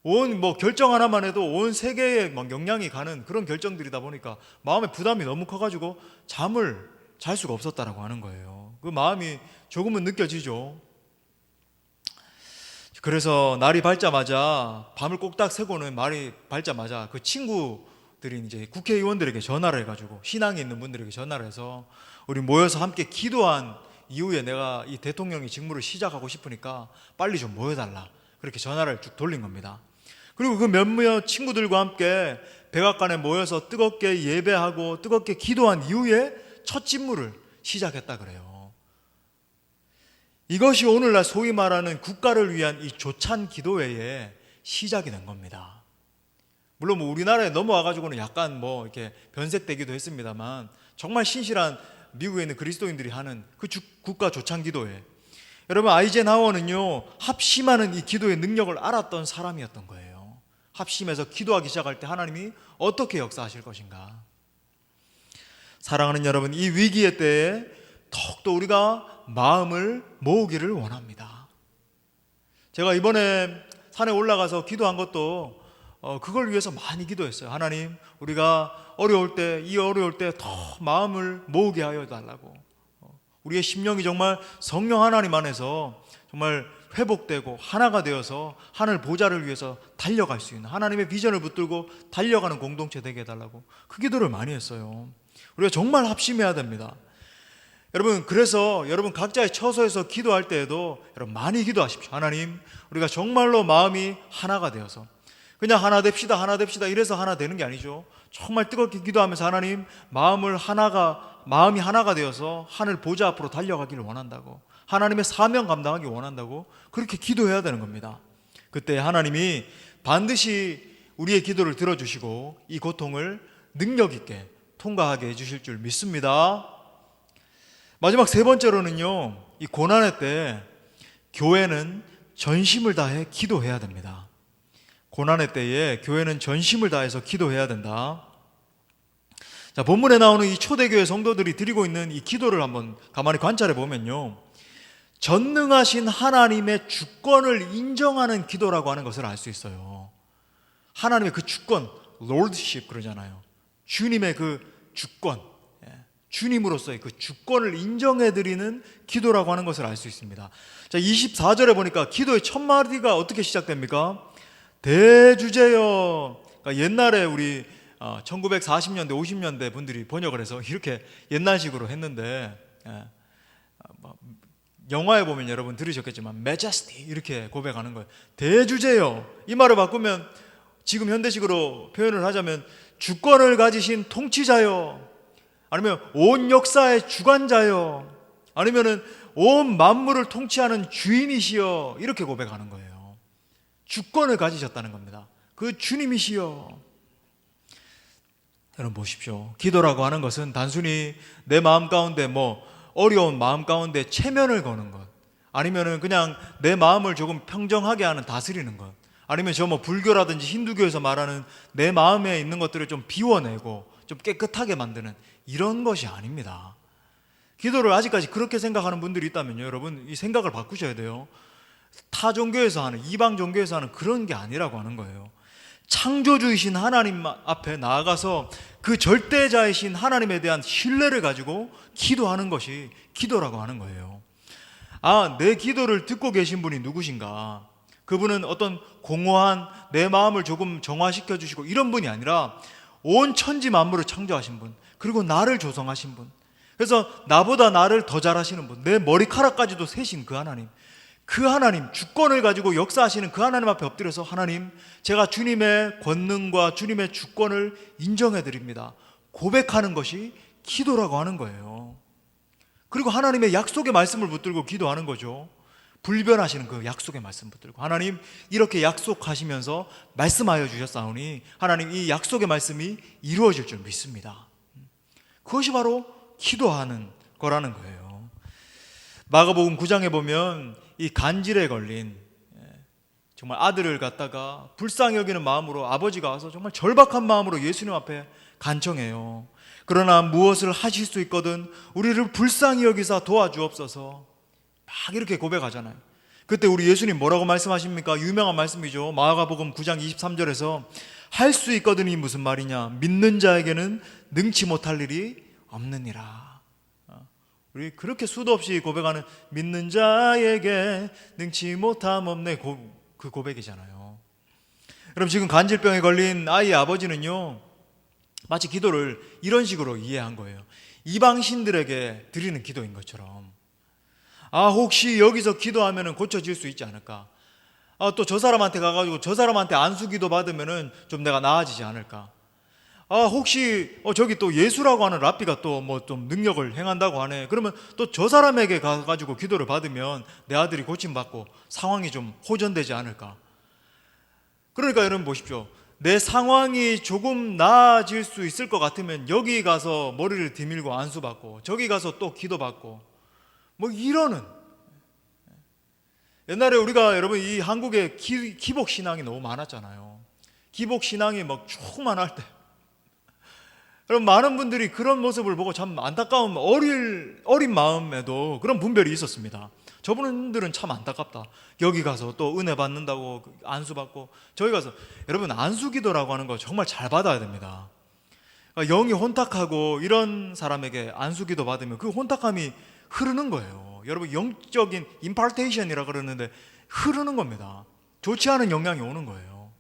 온 결정 하나만 해도 온 세계에 영향이 가는 그런 결정들이다 보니까 마음의 부담이 너무 커가지고 잠을 잘 수가 없었다라고 하는 거예요. 그 마음이 조금은 느껴지죠. 그래서 날이 밝자마자, 밤을 꼭딱 새고는 날이 밝자마자 그 친구들이 이제 국회의원들에게 전화를 해가지고, 신앙이 있는 분들에게 전화를 해서 우리 모여서 함께 기도한 이후에 내가 이 대통령의 직무를 시작하고 싶으니까 빨리 좀 모여달라, 그렇게 전화를 쭉 돌린 겁니다. 그리고 그 몇몇 친구들과 함께 백악관에 모여서 뜨겁게 예배하고 뜨겁게 기도한 이후에 첫 직무를 시작했다 그래요. 이것이 오늘날 소위 말하는 국가를 위한 이 조찬 기도회의 시작이 된 겁니다. 물론 우리나라에 넘어와가지고는 약간 이렇게 변색되기도 했습니다만, 정말 신실한 미국에 있는 그리스도인들이 하는 그 국가 조찬 기도회, 여러분 아이젠하워는요 합심하는 이 기도의 능력을 알았던 사람이었던 거예요. 합심해서 기도하기 시작할 때 하나님이 어떻게 역사하실 것인가. 사랑하는 여러분, 이 위기의 때에 더욱더 우리가 마음을 모으기를 원합니다. 제가 이번에 산에 올라가서 기도한 것도 그걸 위해서 많이 기도했어요. 하나님, 우리가 어려울 때, 이 어려울 때 더 마음을 모으게 하여 달라고. 우리의 심령이 정말 성령 하나님 안에서 정말 회복되고 하나가 되어서 하늘 보좌를 위해서 달려갈 수 있는, 하나님의 비전을 붙들고 달려가는 공동체 되게 해달라고 그 기도를 많이 했어요. 우리가 정말 합심해야 됩니다. 여러분, 그래서 여러분 각자의 처소에서 기도할 때에도 여러분 많이 기도하십시오. 하나님, 우리가 정말로 마음이 하나가 되어서, 그냥 하나 됩시다, 하나 됩시다 이래서 하나 되는 게 아니죠. 정말 뜨겁게 기도하면서 하나님, 마음이 하나가 되어서 하늘 보좌 앞으로 달려가기를 원한다고, 하나님의 사명 감당하기 원한다고 그렇게 기도해야 되는 겁니다. 그때 하나님이 반드시 우리의 기도를 들어주시고 이 고통을 능력 있게 통과하게 해주실 줄 믿습니다. 마지막 세 번째로는요, 이 고난의 때 교회는 전심을 다해 기도해야 됩니다. 고난의 때에 교회는 전심을 다해서 기도해야 된다. 자, 본문에 나오는 이 초대교회 성도들이 드리고 있는 이 기도를 한번 가만히 관찰해 보면요, 전능하신 하나님의 주권을 인정하는 기도라고 하는 것을 알 수 있어요. 하나님의 그 주권, Lordship 그러잖아요. 주님의 그 주권, 주님으로서의 그 주권을 인정해드리는 기도라고 하는 것을 알 수 있습니다. 자, 24절에 보니까 기도의 첫 마디가 어떻게 시작됩니까? 대주제여. 그러니까 옛날에 우리 1940년대 50년대 분들이 번역을 해서 이렇게 옛날식으로 했는데, 영화에 보면 여러분 들으셨겠지만 Majesty 이렇게 고백하는 거예요. 대주제여. 이 말을 바꾸면 지금 현대식으로 표현을 하자면 주권을 가지신 통치자여, 아니면 온 역사의 주관자여, 아니면은 온 만물을 통치하는 주인이시여, 이렇게 고백하는 거예요. 주권을 가지셨다는 겁니다. 그 주님이시여. 여러분 보십시오. 기도라고 하는 것은 단순히 내 마음 가운데 어려운 마음 가운데 체면을 거는 것, 아니면은 그냥 내 마음을 조금 평정하게 하는, 다스리는 것, 아니면 불교라든지 힌두교에서 말하는 내 마음에 있는 것들을 좀 비워내고 좀 깨끗하게 만드는 이런 것이 아닙니다. 기도를 아직까지 그렇게 생각하는 분들이 있다면요, 여러분 이 생각을 바꾸셔야 돼요. 타 종교에서 하는, 이방 종교에서 하는 그런 게 아니라고 하는 거예요. 창조주이신 하나님 앞에 나아가서 그 절대자이신 하나님에 대한 신뢰를 가지고 기도하는 것이 기도라고 하는 거예요. 내 기도를 듣고 계신 분이 누구신가? 그분은 어떤 공허한 내 마음을 조금 정화시켜 주시고 이런 분이 아니라 온 천지 만물을 창조하신 분, 그리고 나를 조성하신 분, 그래서 나보다 나를 더 잘하시는 분, 내 머리카락까지도 세신 그 하나님, 그 하나님, 주권을 가지고 역사하시는 그 하나님 앞에 엎드려서 하나님, 제가 주님의 권능과 주님의 주권을 인정해 드립니다. 고백하는 것이 기도라고 하는 거예요. 그리고 하나님의 약속의 말씀을 붙들고 기도하는 거죠. 불변하시는 그 약속의 말씀 붙들고, 하나님 이렇게 약속하시면서 말씀하여 주셨사오니 하나님 이 약속의 말씀이 이루어질 줄 믿습니다. 그것이 바로 기도하는 거라는 거예요. 마가복음 9장에 보면 이 간질에 걸린 정말 아들을 갖다가 불쌍히 여기는 마음으로 아버지가 와서 정말 절박한 마음으로 예수님 앞에 간청해요. 그러나 무엇을 하실 수 있거든 우리를 불쌍히 여기사 도와주옵소서, 막 이렇게 고백하잖아요. 그때 우리 예수님 뭐라고 말씀하십니까? 유명한 말씀이죠. 마가복음 9장 23절에서 할 수 있거든이 무슨 말이냐, 믿는 자에게는 능치 못할 일이 없느니라. 우리 그렇게 수도 없이 고백하는 믿는 자에게 능치 못함 없네, 그 고백이잖아요. 여러분, 지금 간질병에 걸린 아이의 아버지는요, 마치 기도를 이런 식으로 이해한 거예요. 이방신들에게 드리는 기도인 것처럼, 혹시 여기서 기도하면 고쳐질 수 있지 않을까, 또 저 사람한테 가가지고 저 사람한테 안수기도 받으면 좀 내가 나아지지 않을까, 혹시 저기 또 예수라고 하는 랍비가 또 뭐 좀 능력을 행한다고 하네, 그러면 또 저 사람에게 가가지고 기도를 받으면 내 아들이 고침받고 상황이 좀 호전되지 않을까. 그러니까 여러분 보십시오. 내 상황이 조금 나아질 수 있을 것 같으면 여기 가서 머리를 디밀고 안수받고, 저기 가서 또 기도받고, 뭐 이러는. 옛날에 우리가 여러분 이 한국에 기복 신앙이 너무 많았잖아요. 기복 신앙이 막 충만할 때, 그럼 많은 분들이 그런 모습을 보고 참 안타까운, 어린 마음에도 그런 분별이 있었습니다. 저분들은 참 안타깝다. 여기 가서 또 은혜 받는다고 안수 받고, 저기 가서, 여러분 안수기도라고 하는 거 정말 잘 받아야 됩니다. 그러니까 영이 혼탁하고 이런 사람에게 안수기도 받으면 그 혼탁함이 흐르는 거예요. 여러분 영적인 임파테이션이라 그러는데 흐르는 겁니다. 좋지 않은 영향이 오는 거예요.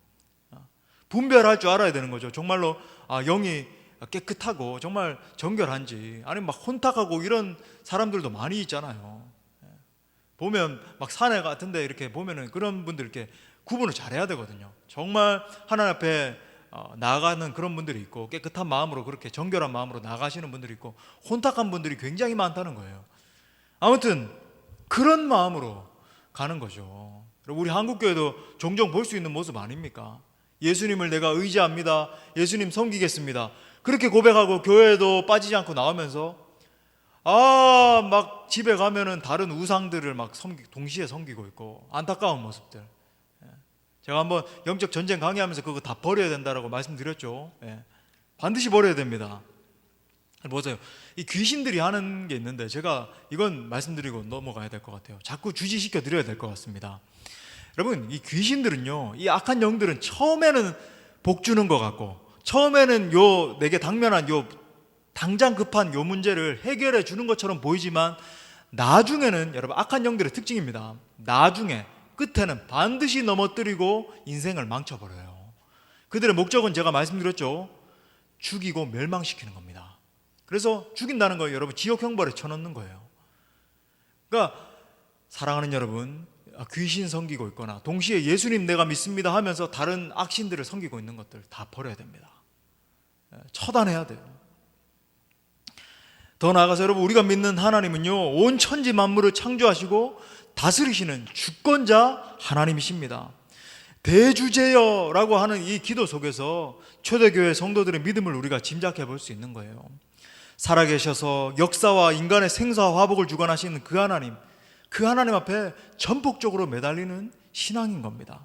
분별할 줄 알아야 되는 거죠. 정말로 영이 깨끗하고 정말 정결한지, 아니면 막 혼탁하고 이런 사람들도 많이 있잖아요. 보면 막 사내 같은데 이렇게 보면은 그런 분들 이렇게 구분을 잘해야 되거든요. 정말 하나님 앞에 나아가는 그런 분들이 있고, 깨끗한 마음으로 그렇게 정결한 마음으로 나아가시는 분들이 있고, 혼탁한 분들이 굉장히 많다는 거예요. 아무튼 그런 마음으로 가는 거죠. 우리 한국교회도 종종 볼 수 있는 모습 아닙니까? 예수님을 내가 의지합니다, 예수님 섬기겠습니다, 그렇게 고백하고 교회에도 빠지지 않고 나오면서 막 집에 가면은 다른 우상들을 막 동시에 섬기고 있고, 안타까운 모습들. 제가 한번 영적 전쟁 강의하면서 그거 다 버려야 된다라고 말씀드렸죠. 반드시 버려야 됩니다. 보세요. 이 귀신들이 하는 게 있는데, 제가 이건 말씀드리고 넘어가야 될 것 같아요. 자꾸 주지시켜 드려야 될 것 같습니다. 여러분, 이 귀신들은요, 이 악한 영들은 처음에는 복 주는 것 같고, 처음에는 내게 당면한 당장 급한 문제를 해결해 주는 것처럼 보이지만, 나중에는, 여러분 악한 영들의 특징입니다, 나중에 끝에는 반드시 넘어뜨리고 인생을 망쳐버려요. 그들의 목적은 제가 말씀드렸죠. 죽이고 멸망시키는 겁니다. 그래서 죽인다는 거예요. 여러분 지옥 형벌에 쳐넣는 거예요. 그러니까 사랑하는 여러분, 귀신 섬기고 있거나 동시에 예수님 내가 믿습니다 하면서 다른 악신들을 섬기고 있는 것들 다 버려야 됩니다. 처단해야 돼요. 더 나아가서 여러분, 우리가 믿는 하나님은요, 온 천지 만물을 창조하시고 다스리시는 주권자 하나님이십니다. 대주제여라고 하는 이 기도 속에서 초대교회 성도들의 믿음을 우리가 짐작해 볼 수 있는 거예요. 살아계셔서 역사와 인간의 생사와 화복을 주관하시는 그 하나님 앞에 전폭적으로 매달리는 신앙인 겁니다.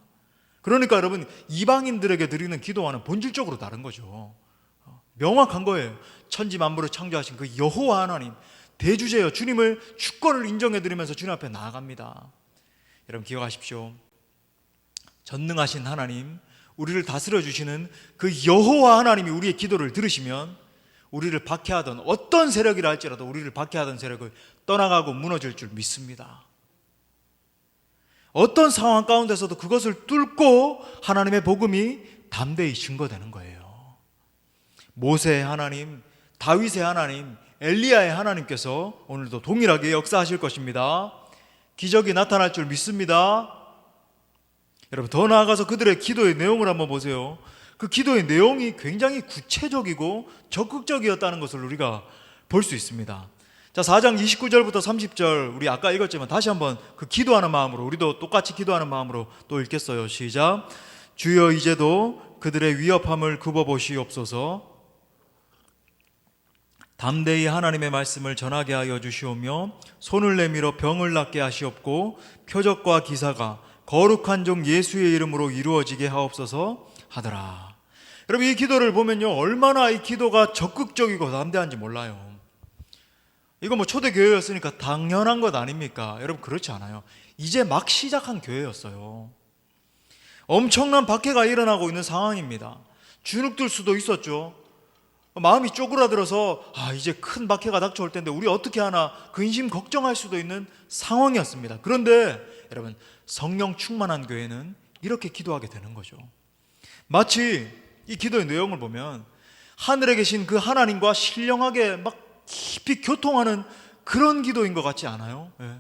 그러니까 여러분, 이방인들에게 드리는 기도와는 본질적으로 다른 거죠. 명확한 거예요. 천지 만물을 창조하신 그 여호와 하나님, 대주제여, 주님을 주권을 인정해 드리면서 주님 앞에 나아갑니다. 여러분 기억하십시오. 전능하신 하나님, 우리를 다스려 주시는 그 여호와 하나님이 우리의 기도를 들으시면 우리를 박해하던 어떤 세력이라 할지라도 우리를 박해하던 세력을 떠나가고 무너질 줄 믿습니다. 어떤 상황 가운데서도 그것을 뚫고 하나님의 복음이 담대히 증거되는 거예요. 모세의 하나님, 다윗의 하나님, 엘리야의 하나님께서 오늘도 동일하게 역사하실 것입니다. 기적이 나타날 줄 믿습니다. 여러분, 더 나아가서 그들의 기도의 내용을 한번 보세요. 그 기도의 내용이 굉장히 구체적이고 적극적이었다는 것을 우리가 볼 수 있습니다. 자, 4장 29절부터 30절 우리 아까 읽었지만 다시 한번 그 기도하는 마음으로, 우리도 똑같이 기도하는 마음으로 또 읽겠어요. 시작. 주여, 이제도 그들의 위협함을 굽어보시옵소서. 담대히 하나님의 말씀을 전하게 하여 주시오며 손을 내밀어 병을 낫게 하시옵고 표적과 기사가 거룩한 종 예수의 이름으로 이루어지게 하옵소서 하더라. 여러분, 이 기도를 보면요, 얼마나 이 기도가 적극적이고 담대한지 몰라요. 이거 뭐 초대교회였으니까 당연한 것 아닙니까? 여러분, 그렇지 않아요. 이제 막 시작한 교회였어요. 엄청난 박해가 일어나고 있는 상황입니다. 주눅들 수도 있었죠. 마음이 쪼그라들어서 이제 큰 박해가 닥쳐올 텐데 우리 어떻게 하나 근심 걱정할 수도 있는 상황이었습니다. 그런데 여러분, 성령 충만한 교회는 이렇게 기도하게 되는 거죠. 마치 이 기도의 내용을 보면 하늘에 계신 그 하나님과 신령하게 막 깊이 교통하는 그런 기도인 것 같지 않아요? 예.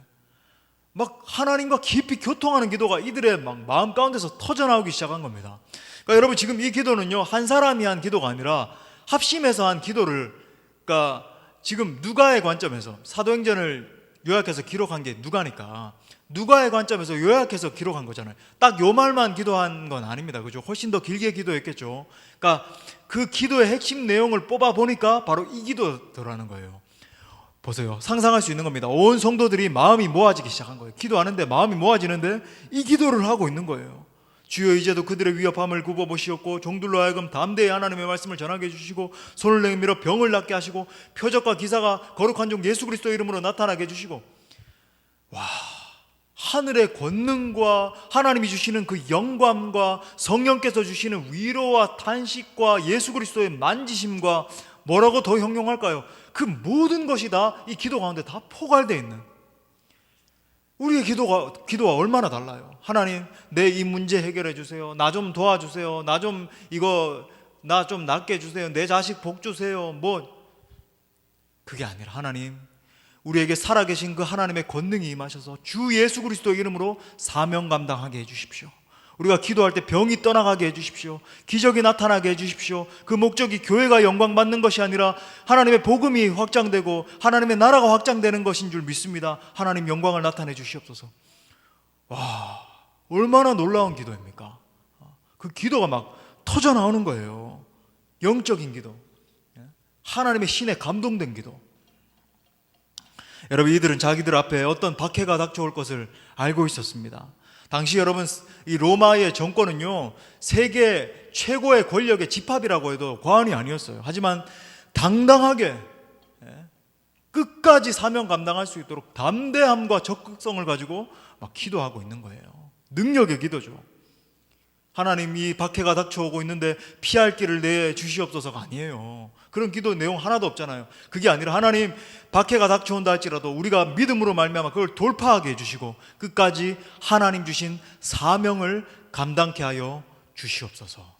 막 하나님과 깊이 교통하는 기도가 이들의 막 마음 가운데서 터져나오기 시작한 겁니다. 그러니까 여러분, 지금 이 기도는요, 한 사람이 한 기도가 아니라 합심해서 한 기도를, 그러니까 지금 누가의 관점에서, 사도행전을 요약해서 기록한 게 누가니까 누가의 관점에서 요약해서 기록한 거잖아요. 딱 요 말만 기도한 건 아닙니다. 그죠? 훨씬 더 길게 기도했겠죠. 그러니까 그 기도의 핵심 내용을 뽑아 보니까 바로 이 기도더라는 거예요. 보세요. 상상할 수 있는 겁니다. 온 성도들이 마음이 모아지기 시작한 거예요. 기도하는데 마음이 모아지는데 이 기도를 하고 있는 거예요. 주여, 이제도 그들의 위협함을 굽어보시옵고 종들로 하여금 담대히 하나님의 말씀을 전하게 해주시고 손을 내밀어 병을 낫게 하시고 표적과 기사가 거룩한 종 예수 그리스도 이름으로 나타나게 해주시고, 하늘의 권능과 하나님이 주시는 그 영광과 성령께서 주시는 위로와 탄식과 예수 그리스도의 만지심과 뭐라고 더 형용할까요? 그 모든 것이 다 이 기도 가운데 다 포괄되어 있는, 우리의 기도가 얼마나 달라요. 하나님, 내 이 문제 해결해 주세요. 나 좀 도와주세요. 나 좀 낫게 해주세요. 내 자식 복 주세요. 그게 아니라 하나님, 우리에게 살아계신 그 하나님의 권능이 임하셔서 주 예수 그리스도 이름으로 사명 감당하게 해주십시오. 우리가 기도할 때 병이 떠나가게 해주십시오. 기적이 나타나게 해주십시오. 그 목적이 교회가 영광받는 것이 아니라 하나님의 복음이 확장되고 하나님의 나라가 확장되는 것인 줄 믿습니다. 하나님 영광을 나타내 주시옵소서. 얼마나 놀라운 기도입니까? 그 기도가 막 터져 나오는 거예요. 영적인 기도, 하나님의 신에 감동된 기도. 여러분, 이들은 자기들 앞에 어떤 박해가 닥쳐올 것을 알고 있었습니다. 당시 여러분, 이 로마의 정권은요, 세계 최고의 권력의 집합이라고 해도 과언이 아니었어요. 하지만 당당하게 끝까지 사명 감당할 수 있도록 담대함과 적극성을 가지고 막 기도하고 있는 거예요. 능력의 기도죠. 하나님, 이 박해가 닥쳐오고 있는데 피할 길을 내주시옵소서가 아니에요. 그런 기도 내용 하나도 없잖아요. 그게 아니라 하나님, 박해가 닥쳐온다 할지라도 우리가 믿음으로 말미암아 그걸 돌파하게 해주시고 끝까지 하나님 주신 사명을 감당케 하여 주시옵소서.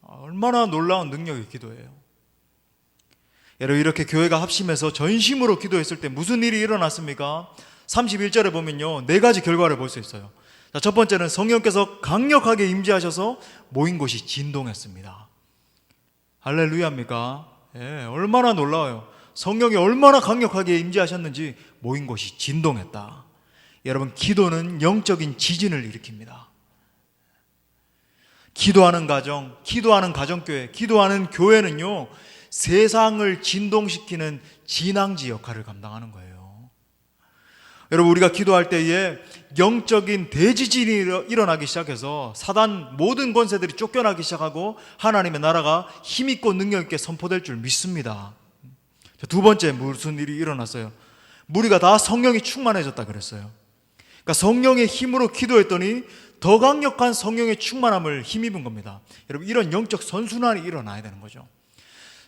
얼마나 놀라운 능력의 기도예요. 여러분, 이렇게 교회가 합심해서 전심으로 기도했을 때 무슨 일이 일어났습니까? 31절에 보면요, 4가지 결과를 볼 수 있어요. 자, 첫 번째는 성령께서 강력하게 임재하셔서 모인 곳이 진동했습니다. 할렐루야입니까? 얼마나 놀라워요. 성령이 얼마나 강력하게 임재하셨는지 모인 곳이 진동했다. 여러분, 기도는 영적인 지진을 일으킵니다. 기도하는 가정, 기도하는 가정교회, 기도하는 교회는요, 세상을 진동시키는 진앙지 역할을 감당하는 거예요. 여러분, 우리가 기도할 때에 영적인 대지진이 일어나기 시작해서 사단 모든 권세들이 쫓겨나기 시작하고 하나님의 나라가 힘있고 능력있게 선포될 줄 믿습니다. 두 번째, 무슨 일이 일어났어요? 무리가 다 성령이 충만해졌다 그랬어요. 그러니까 성령의 힘으로 기도했더니 더 강력한 성령의 충만함을 힘입은 겁니다. 여러분, 이런 영적 선순환이 일어나야 되는 거죠.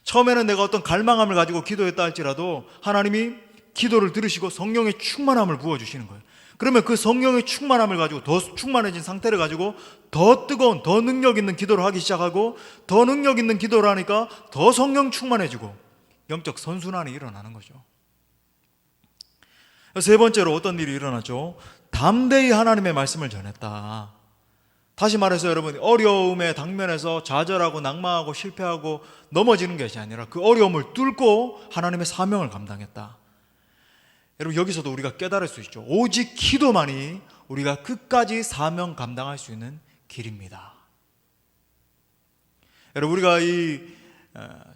처음에는 내가 어떤 갈망함을 가지고 기도했다 할지라도 하나님이 기도를 들으시고 성령의 충만함을 부어주시는 거예요. 그러면 그 성령의 충만함을 가지고, 더 충만해진 상태를 가지고 더 뜨거운, 더 능력 있는 기도를 하기 시작하고, 더 능력 있는 기도를 하니까 더 성령 충만해지고 영적 선순환이 일어나는 거죠. 세 번째로 어떤 일이 일어났죠? 담대히 하나님의 말씀을 전했다. 다시 말해서 여러분, 어려움에 당면해서 좌절하고 낙망하고 실패하고 넘어지는 것이 아니라 그 어려움을 뚫고 하나님의 사명을 감당했다. 여러분, 여기서도 우리가 깨달을 수 있죠. 오직 기도만이 우리가 끝까지 사명 감당할 수 있는 길입니다. 여러분, 우리가 이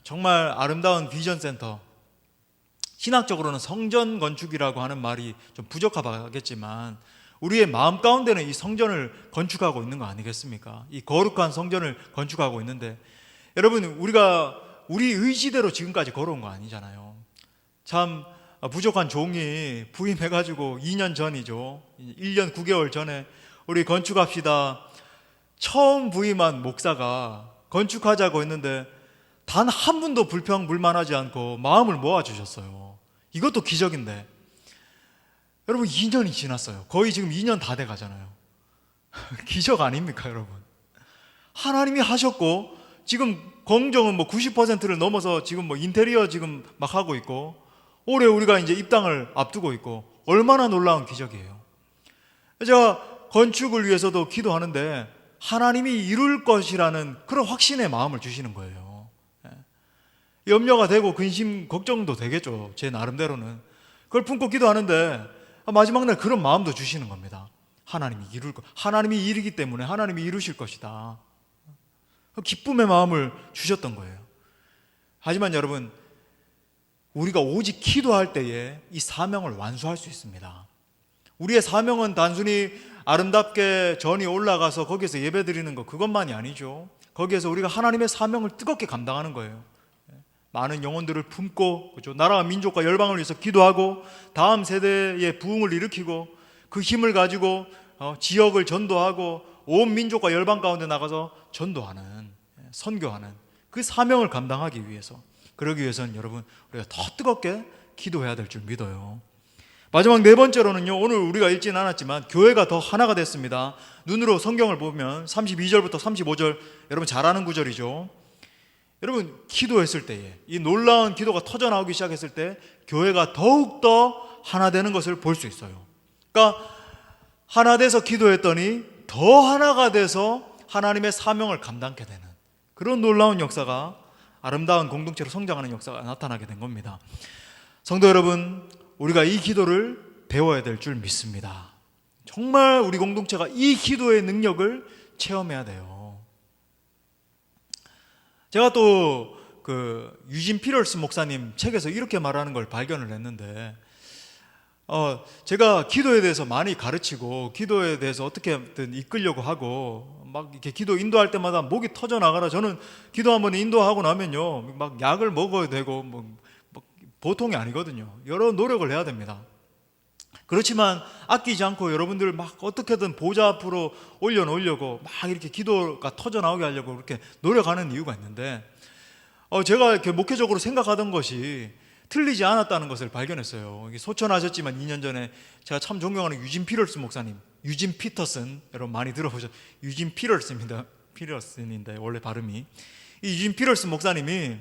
정말 아름다운 비전센터, 신학적으로는 성전 건축이라고 하는 말이 좀 부적합하겠지만 우리의 마음 가운데는 이 성전을 건축하고 있는 거 아니겠습니까? 이 거룩한 성전을 건축하고 있는데, 여러분, 우리가 우리 의지대로 지금까지 걸어온 거 아니잖아요. 참 부족한 종이 부임해가지고 2년 전이죠. 1년 9개월 전에 우리 건축합시다 처음 부임한 목사가 건축하자고 했는데 단 한 분도 불평불만하지 않고 마음을 모아주셨어요. 이것도 기적인데, 여러분, 2년이 지났어요. 거의 지금 2년 다 돼 가잖아요. 기적 아닙니까, 여러분? 하나님이 하셨고, 지금 공정은 뭐 90%를 넘어서 지금 뭐 인테리어 지금 막 하고 있고, 올해 우리가 이제 입당을 앞두고 있고, 얼마나 놀라운 기적이에요. 제가 건축을 위해서도 기도하는데 하나님이 이룰 것이라는 그런 확신의 마음을 주시는 거예요. 염려가 되고 근심, 걱정도 되겠죠. 제 나름대로는. 그걸 품고 기도하는데 마지막 날 그런 마음도 주시는 겁니다. 하나님이 이룰 것, 하나님이 이루기 때문에 하나님이 이루실 것이다. 기쁨의 마음을 주셨던 거예요. 하지만 여러분, 우리가 오직 기도할 때에 이 사명을 완수할 수 있습니다. 우리의 사명은 단순히 아름답게 전이 올라가서 거기에서 예배드리는 것, 그것만이 아니죠. 거기에서 우리가 하나님의 사명을 뜨겁게 감당하는 거예요. 많은 영혼들을 품고, 그렇죠? 나라와 민족과 열방을 위해서 기도하고 다음 세대의 부흥을 일으키고 그 힘을 가지고 지역을 전도하고 온 민족과 열방 가운데 나가서 전도하는, 선교하는 그 사명을 감당하기 위해서, 그러기 위해서는 여러분, 우리가 더 뜨겁게 기도해야 될 줄 믿어요. 마지막 네 번째로는요, 오늘 우리가 읽지는 않았지만 교회가 더 하나가 됐습니다. 눈으로 성경을 보면 32절부터 35절, 여러분 잘 아는 구절이죠. 여러분, 기도했을 때에, 이 놀라운 기도가 터져 나오기 시작했을 때 교회가 더욱더 하나 되는 것을 볼 수 있어요. 그러니까 하나 돼서 기도했더니 더 하나가 돼서 하나님의 사명을 감당하게 되는 그런 놀라운 역사가, 아름다운 공동체로 성장하는 역사가 나타나게 된 겁니다. 성도 여러분, 우리가 이 기도를 배워야 될 줄 믿습니다. 정말 우리 공동체가 이 기도의 능력을 체험해야 돼요. 제가 또 그 유진 피럴스 목사님 책에서 이렇게 말하는 걸 발견을 했는데, 제가 기도에 대해서 많이 가르치고 기도에 대해서 어떻게든 이끌려고 하고 막 이렇게 기도 인도할 때마다 목이 터져 나가라. 저는 기도 한번 인도하고 나면요, 막 약을 먹어야 되고 뭐 보통이 아니거든요. 여러 노력을 해야 됩니다. 그렇지만 아끼지 않고 여러분들 막 어떻게든 보좌 앞으로 올려놓으려고 막 이렇게 기도가 터져 나오게 하려고 그렇게 노력하는 이유가 있는데, 제가 이렇게 목회적으로 생각하던 것이 틀리지 않았다는 것을 발견했어요. 소천하셨지만 2년 전에 제가 참 존경하는 유진 피럴스 목사님, 유진 피터슨, 여러분 많이 들어보셨죠? 유진 피럴스입니다. 피럴슨인데 원래 발음이, 이 유진 피럴스 목사님이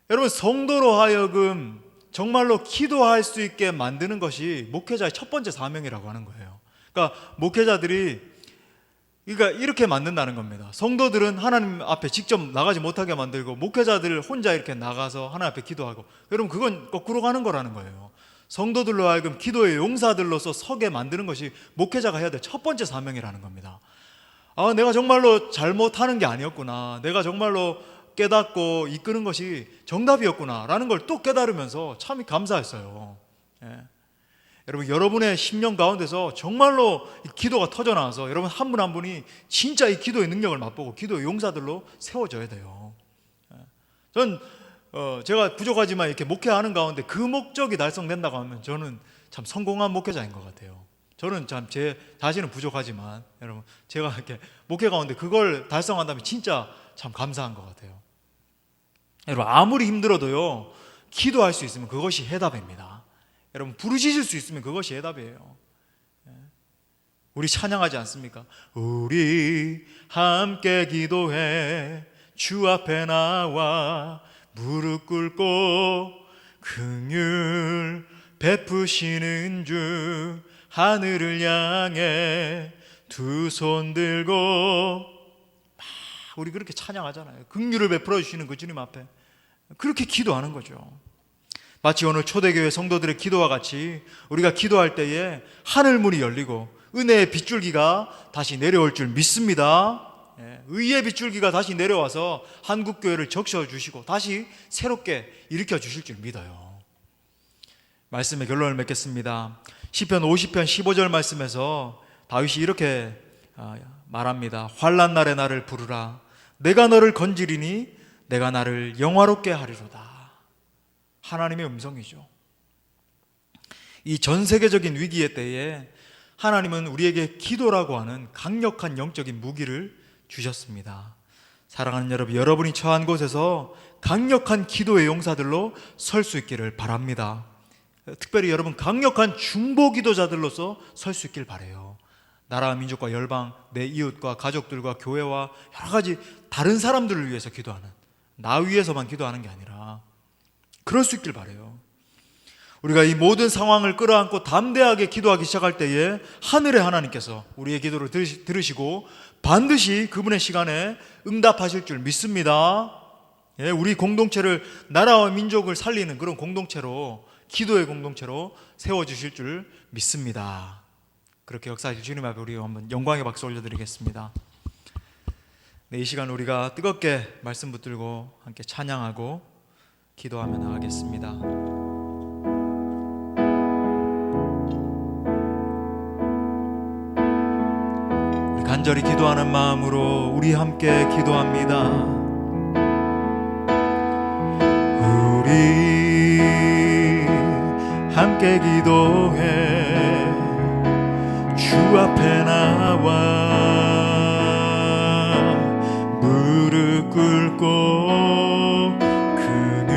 여러분, 성도로 하여금 정말로 기도할 수 있게 만드는 것이 목회자의 첫 번째 사명이라고 하는 거예요. 그러니까 목회자들이, 그러니까 이렇게 만든다는 겁니다. 성도들은 하나님 앞에 직접 나가지 못하게 만들고 목회자들 혼자 이렇게 나가서 하나님 앞에 기도하고, 여러분 그건 거꾸로 가는 거라는 거예요. 성도들로 하여금 기도의 용사들로서 서게 만드는 것이 목회자가 해야 될 첫 번째 사명이라는 겁니다. 내가 정말로 잘못하는 게 아니었구나, 내가 정말로 깨닫고 이끄는 것이 정답이었구나 라는 걸 또 깨달으면서 참 감사했어요. 여러분, 여러분의 10년 가운데서 정말로 기도가 터져 나와서 여러분 한 분 한 분이 진짜 이 기도의 능력을 맛보고 기도의 용사들로 세워져야 돼요. 전 제가 부족하지만 이렇게 목회하는 가운데 그 목적이 달성된다고 하면 저는 참 성공한 목회자인 것 같아요. 저는 참 제 자신은 부족하지만 여러분, 제가 이렇게 목회 가운데 그걸 달성한다면 진짜 참 감사한 것 같아요. 여러분, 아무리 힘들어도요, 기도할 수 있으면 그것이 해답입니다. 여러분, 부르짖을 수 있으면 그것이 해답이에요. 우리 찬양하지 않습니까? 우리 함께 기도해 주 앞에 나와 무릎 꿇고 긍휼 베푸시는 주 하늘을 향해 두 손 들고, 우리 그렇게 찬양하잖아요. 긍휼을 베풀어 주시는 그 주님 앞에 그렇게 기도하는 거죠. 마치 오늘 초대교회 성도들의 기도와 같이 우리가 기도할 때에 하늘문이 열리고 은혜의 빗줄기가 다시 내려올 줄 믿습니다. 의의 빗줄기가 다시 내려와서 한국교회를 적셔주시고 다시 새롭게 일으켜 주실 줄 믿어요. 말씀의 결론을 맺겠습니다. 시편 50편 15절 말씀에서 다윗이 이렇게 말합니다. 환난 날에 나를 부르라. 내가 너를 건지리니 내가 나를 영화롭게 하리로다. 하나님의 음성이죠. 이 전 세계적인 위기의 때에 하나님은 우리에게 기도라고 하는 강력한 영적인 무기를 주셨습니다. 사랑하는 여러분, 여러분이 처한 곳에서 강력한 기도의 용사들로 설 수 있기를 바랍니다. 특별히 여러분 강력한 중보 기도자들로서 설 수 있길 바라요. 나라와 민족과 열방, 내 이웃과 가족들과 교회와 여러 가지 다른 사람들을 위해서 기도하는, 나 위해서만 기도하는 게 아니라 그럴 수 있길 바라요. 우리가 이 모든 상황을 끌어안고 담대하게 기도하기 시작할 때에 하늘의 하나님께서 우리의 기도를 들으시고 반드시 그분의 시간에 응답하실 줄 믿습니다. 우리 공동체를, 나라와 민족을 살리는 그런 공동체로, 기도의 공동체로 세워주실 줄 믿습니다. 그렇게 역사하실 주님 앞에 우리 한번 영광의 박수 올려드리겠습니다. 이 시간 우리가 뜨겁게 말씀 붙들고 함께 찬양하고 기도하며 나가겠습니다. 우리 간절히 기도하는 마음으로 우리 함께 기도합니다. 우리 함께 기도해 주 앞에 나와 무릎 꿇고 그늘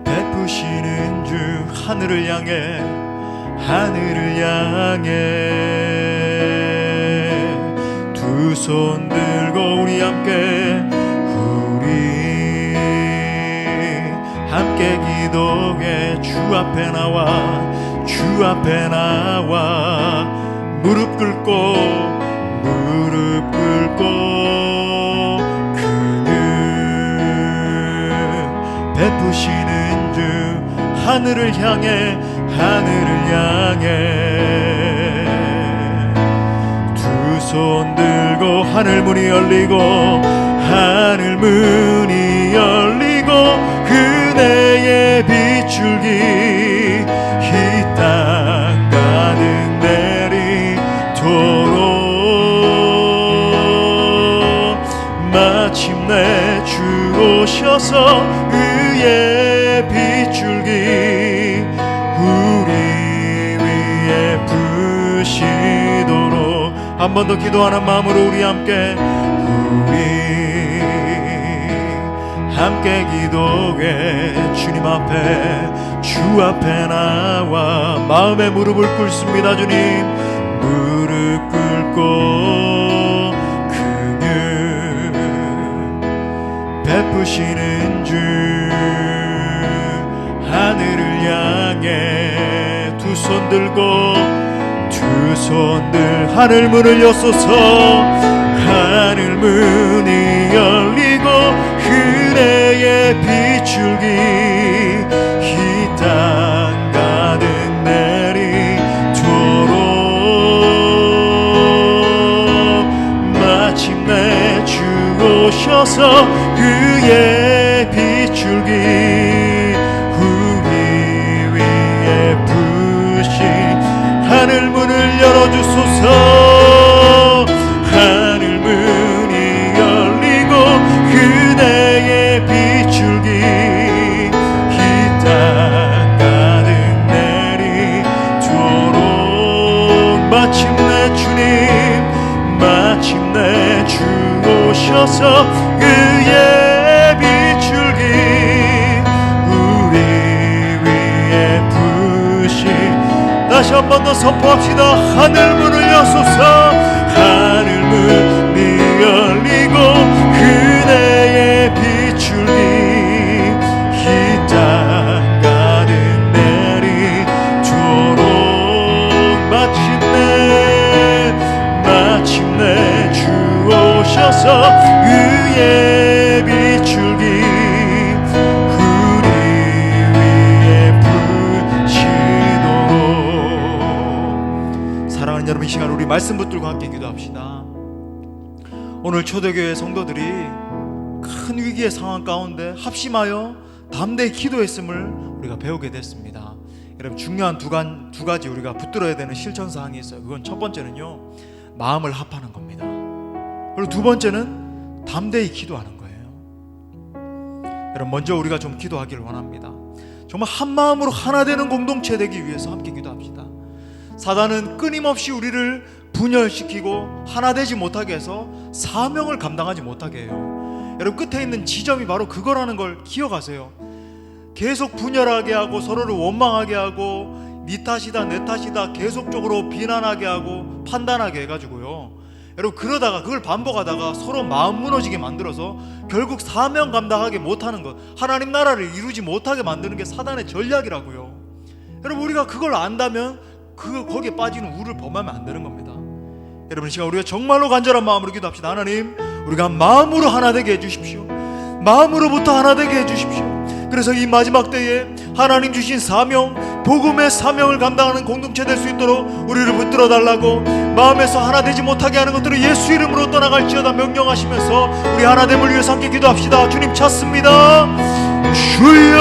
베푸시는 주 하늘을 향해 두 손 들고 우리 함께 기도해 주 앞에 나와 무릎 꿇고 그늘 베푸시는 주 하늘을 향해 두 손 들고 하늘문이 열리고 은혜의 빗줄기 이 땅 가득 내리도록 마침내 주 오셔서 의의 빗줄기 우리 위에 부시도록 한 번 더 기도하는 마음으로 우리 함께 기도해 주님 앞에 주 앞에 나와 마음의 무릎을 꿇습니다. 주님 무릎 꿇고 그늘 베푸시는 주 하늘을 향해 두 손 들 하늘문을 여소서 하늘문이 열리고 은혜의 빗줄기 이 땅 가득 내리도록 마침내 주 오셔서 그의 빗줄기 우리 위에 부신 하늘문을 열어주소서. 마침내 주 오셔서 그의 빗줄기 우리 위에 부신 다시 한 번 더 선포합시다. 하늘문을 여소서 하늘문이 열리고 그대의 빗줄기 이 땅 가득 우리 말씀 붙들고 함께 기도합시다. 오늘 초대교회 성도들이 큰 위기의 상황 가운데 합심하여 담대히 기도했음을 우리가 배우게 됐습니다. 여러분, 중요한 두 가지 우리가 붙들어야 되는 실천사항이 있어요. 그건 첫 번째는요, 마음을 합하는 겁니다. 그리고 두 번째는 담대히 기도하는 거예요. 여러분, 먼저 우리가 좀 기도하기를 원합니다. 정말 한 마음으로 하나 되는 공동체 되기 위해서 함께 기도합시다. 사단은 끊임없이 우리를 분열시키고 하나 되지 못하게 해서 사명을 감당하지 못하게 해요. 여러분, 끝에 있는 지점이 바로 그거라는 걸 기억하세요. 계속 분열하게 하고 서로를 원망하게 하고 네 탓이다 내 탓이다 계속적으로 비난하게 하고 판단하게 해가지고요, 여러분, 그러다가 그걸 반복하다가 서로 마음 무너지게 만들어서 결국 사명 감당하게 못하는 것, 하나님 나라를 이루지 못하게 만드는 게 사단의 전략이라고요. 여러분, 우리가 그걸 안다면 거기에 빠지는 우를 범하면 안 되는 겁니다. 여러분, 이 시간 우리가 정말로 간절한 마음으로 기도합시다. 하나님, 우리가 마음으로 하나 되게 해주십시오. 마음으로부터 하나 되게 해주십시오. 그래서 이 마지막 때에 하나님 주신 사명, 복음의 사명을 감당하는 공동체 될 수 있도록 우리를 붙들어 달라고, 마음에서 하나 되지 못하게 하는 것들을 예수 이름으로 떠나갈지어다 명령하시면서 우리 하나됨을 위해서 함께 기도합시다. 주님 찾습니다. 주여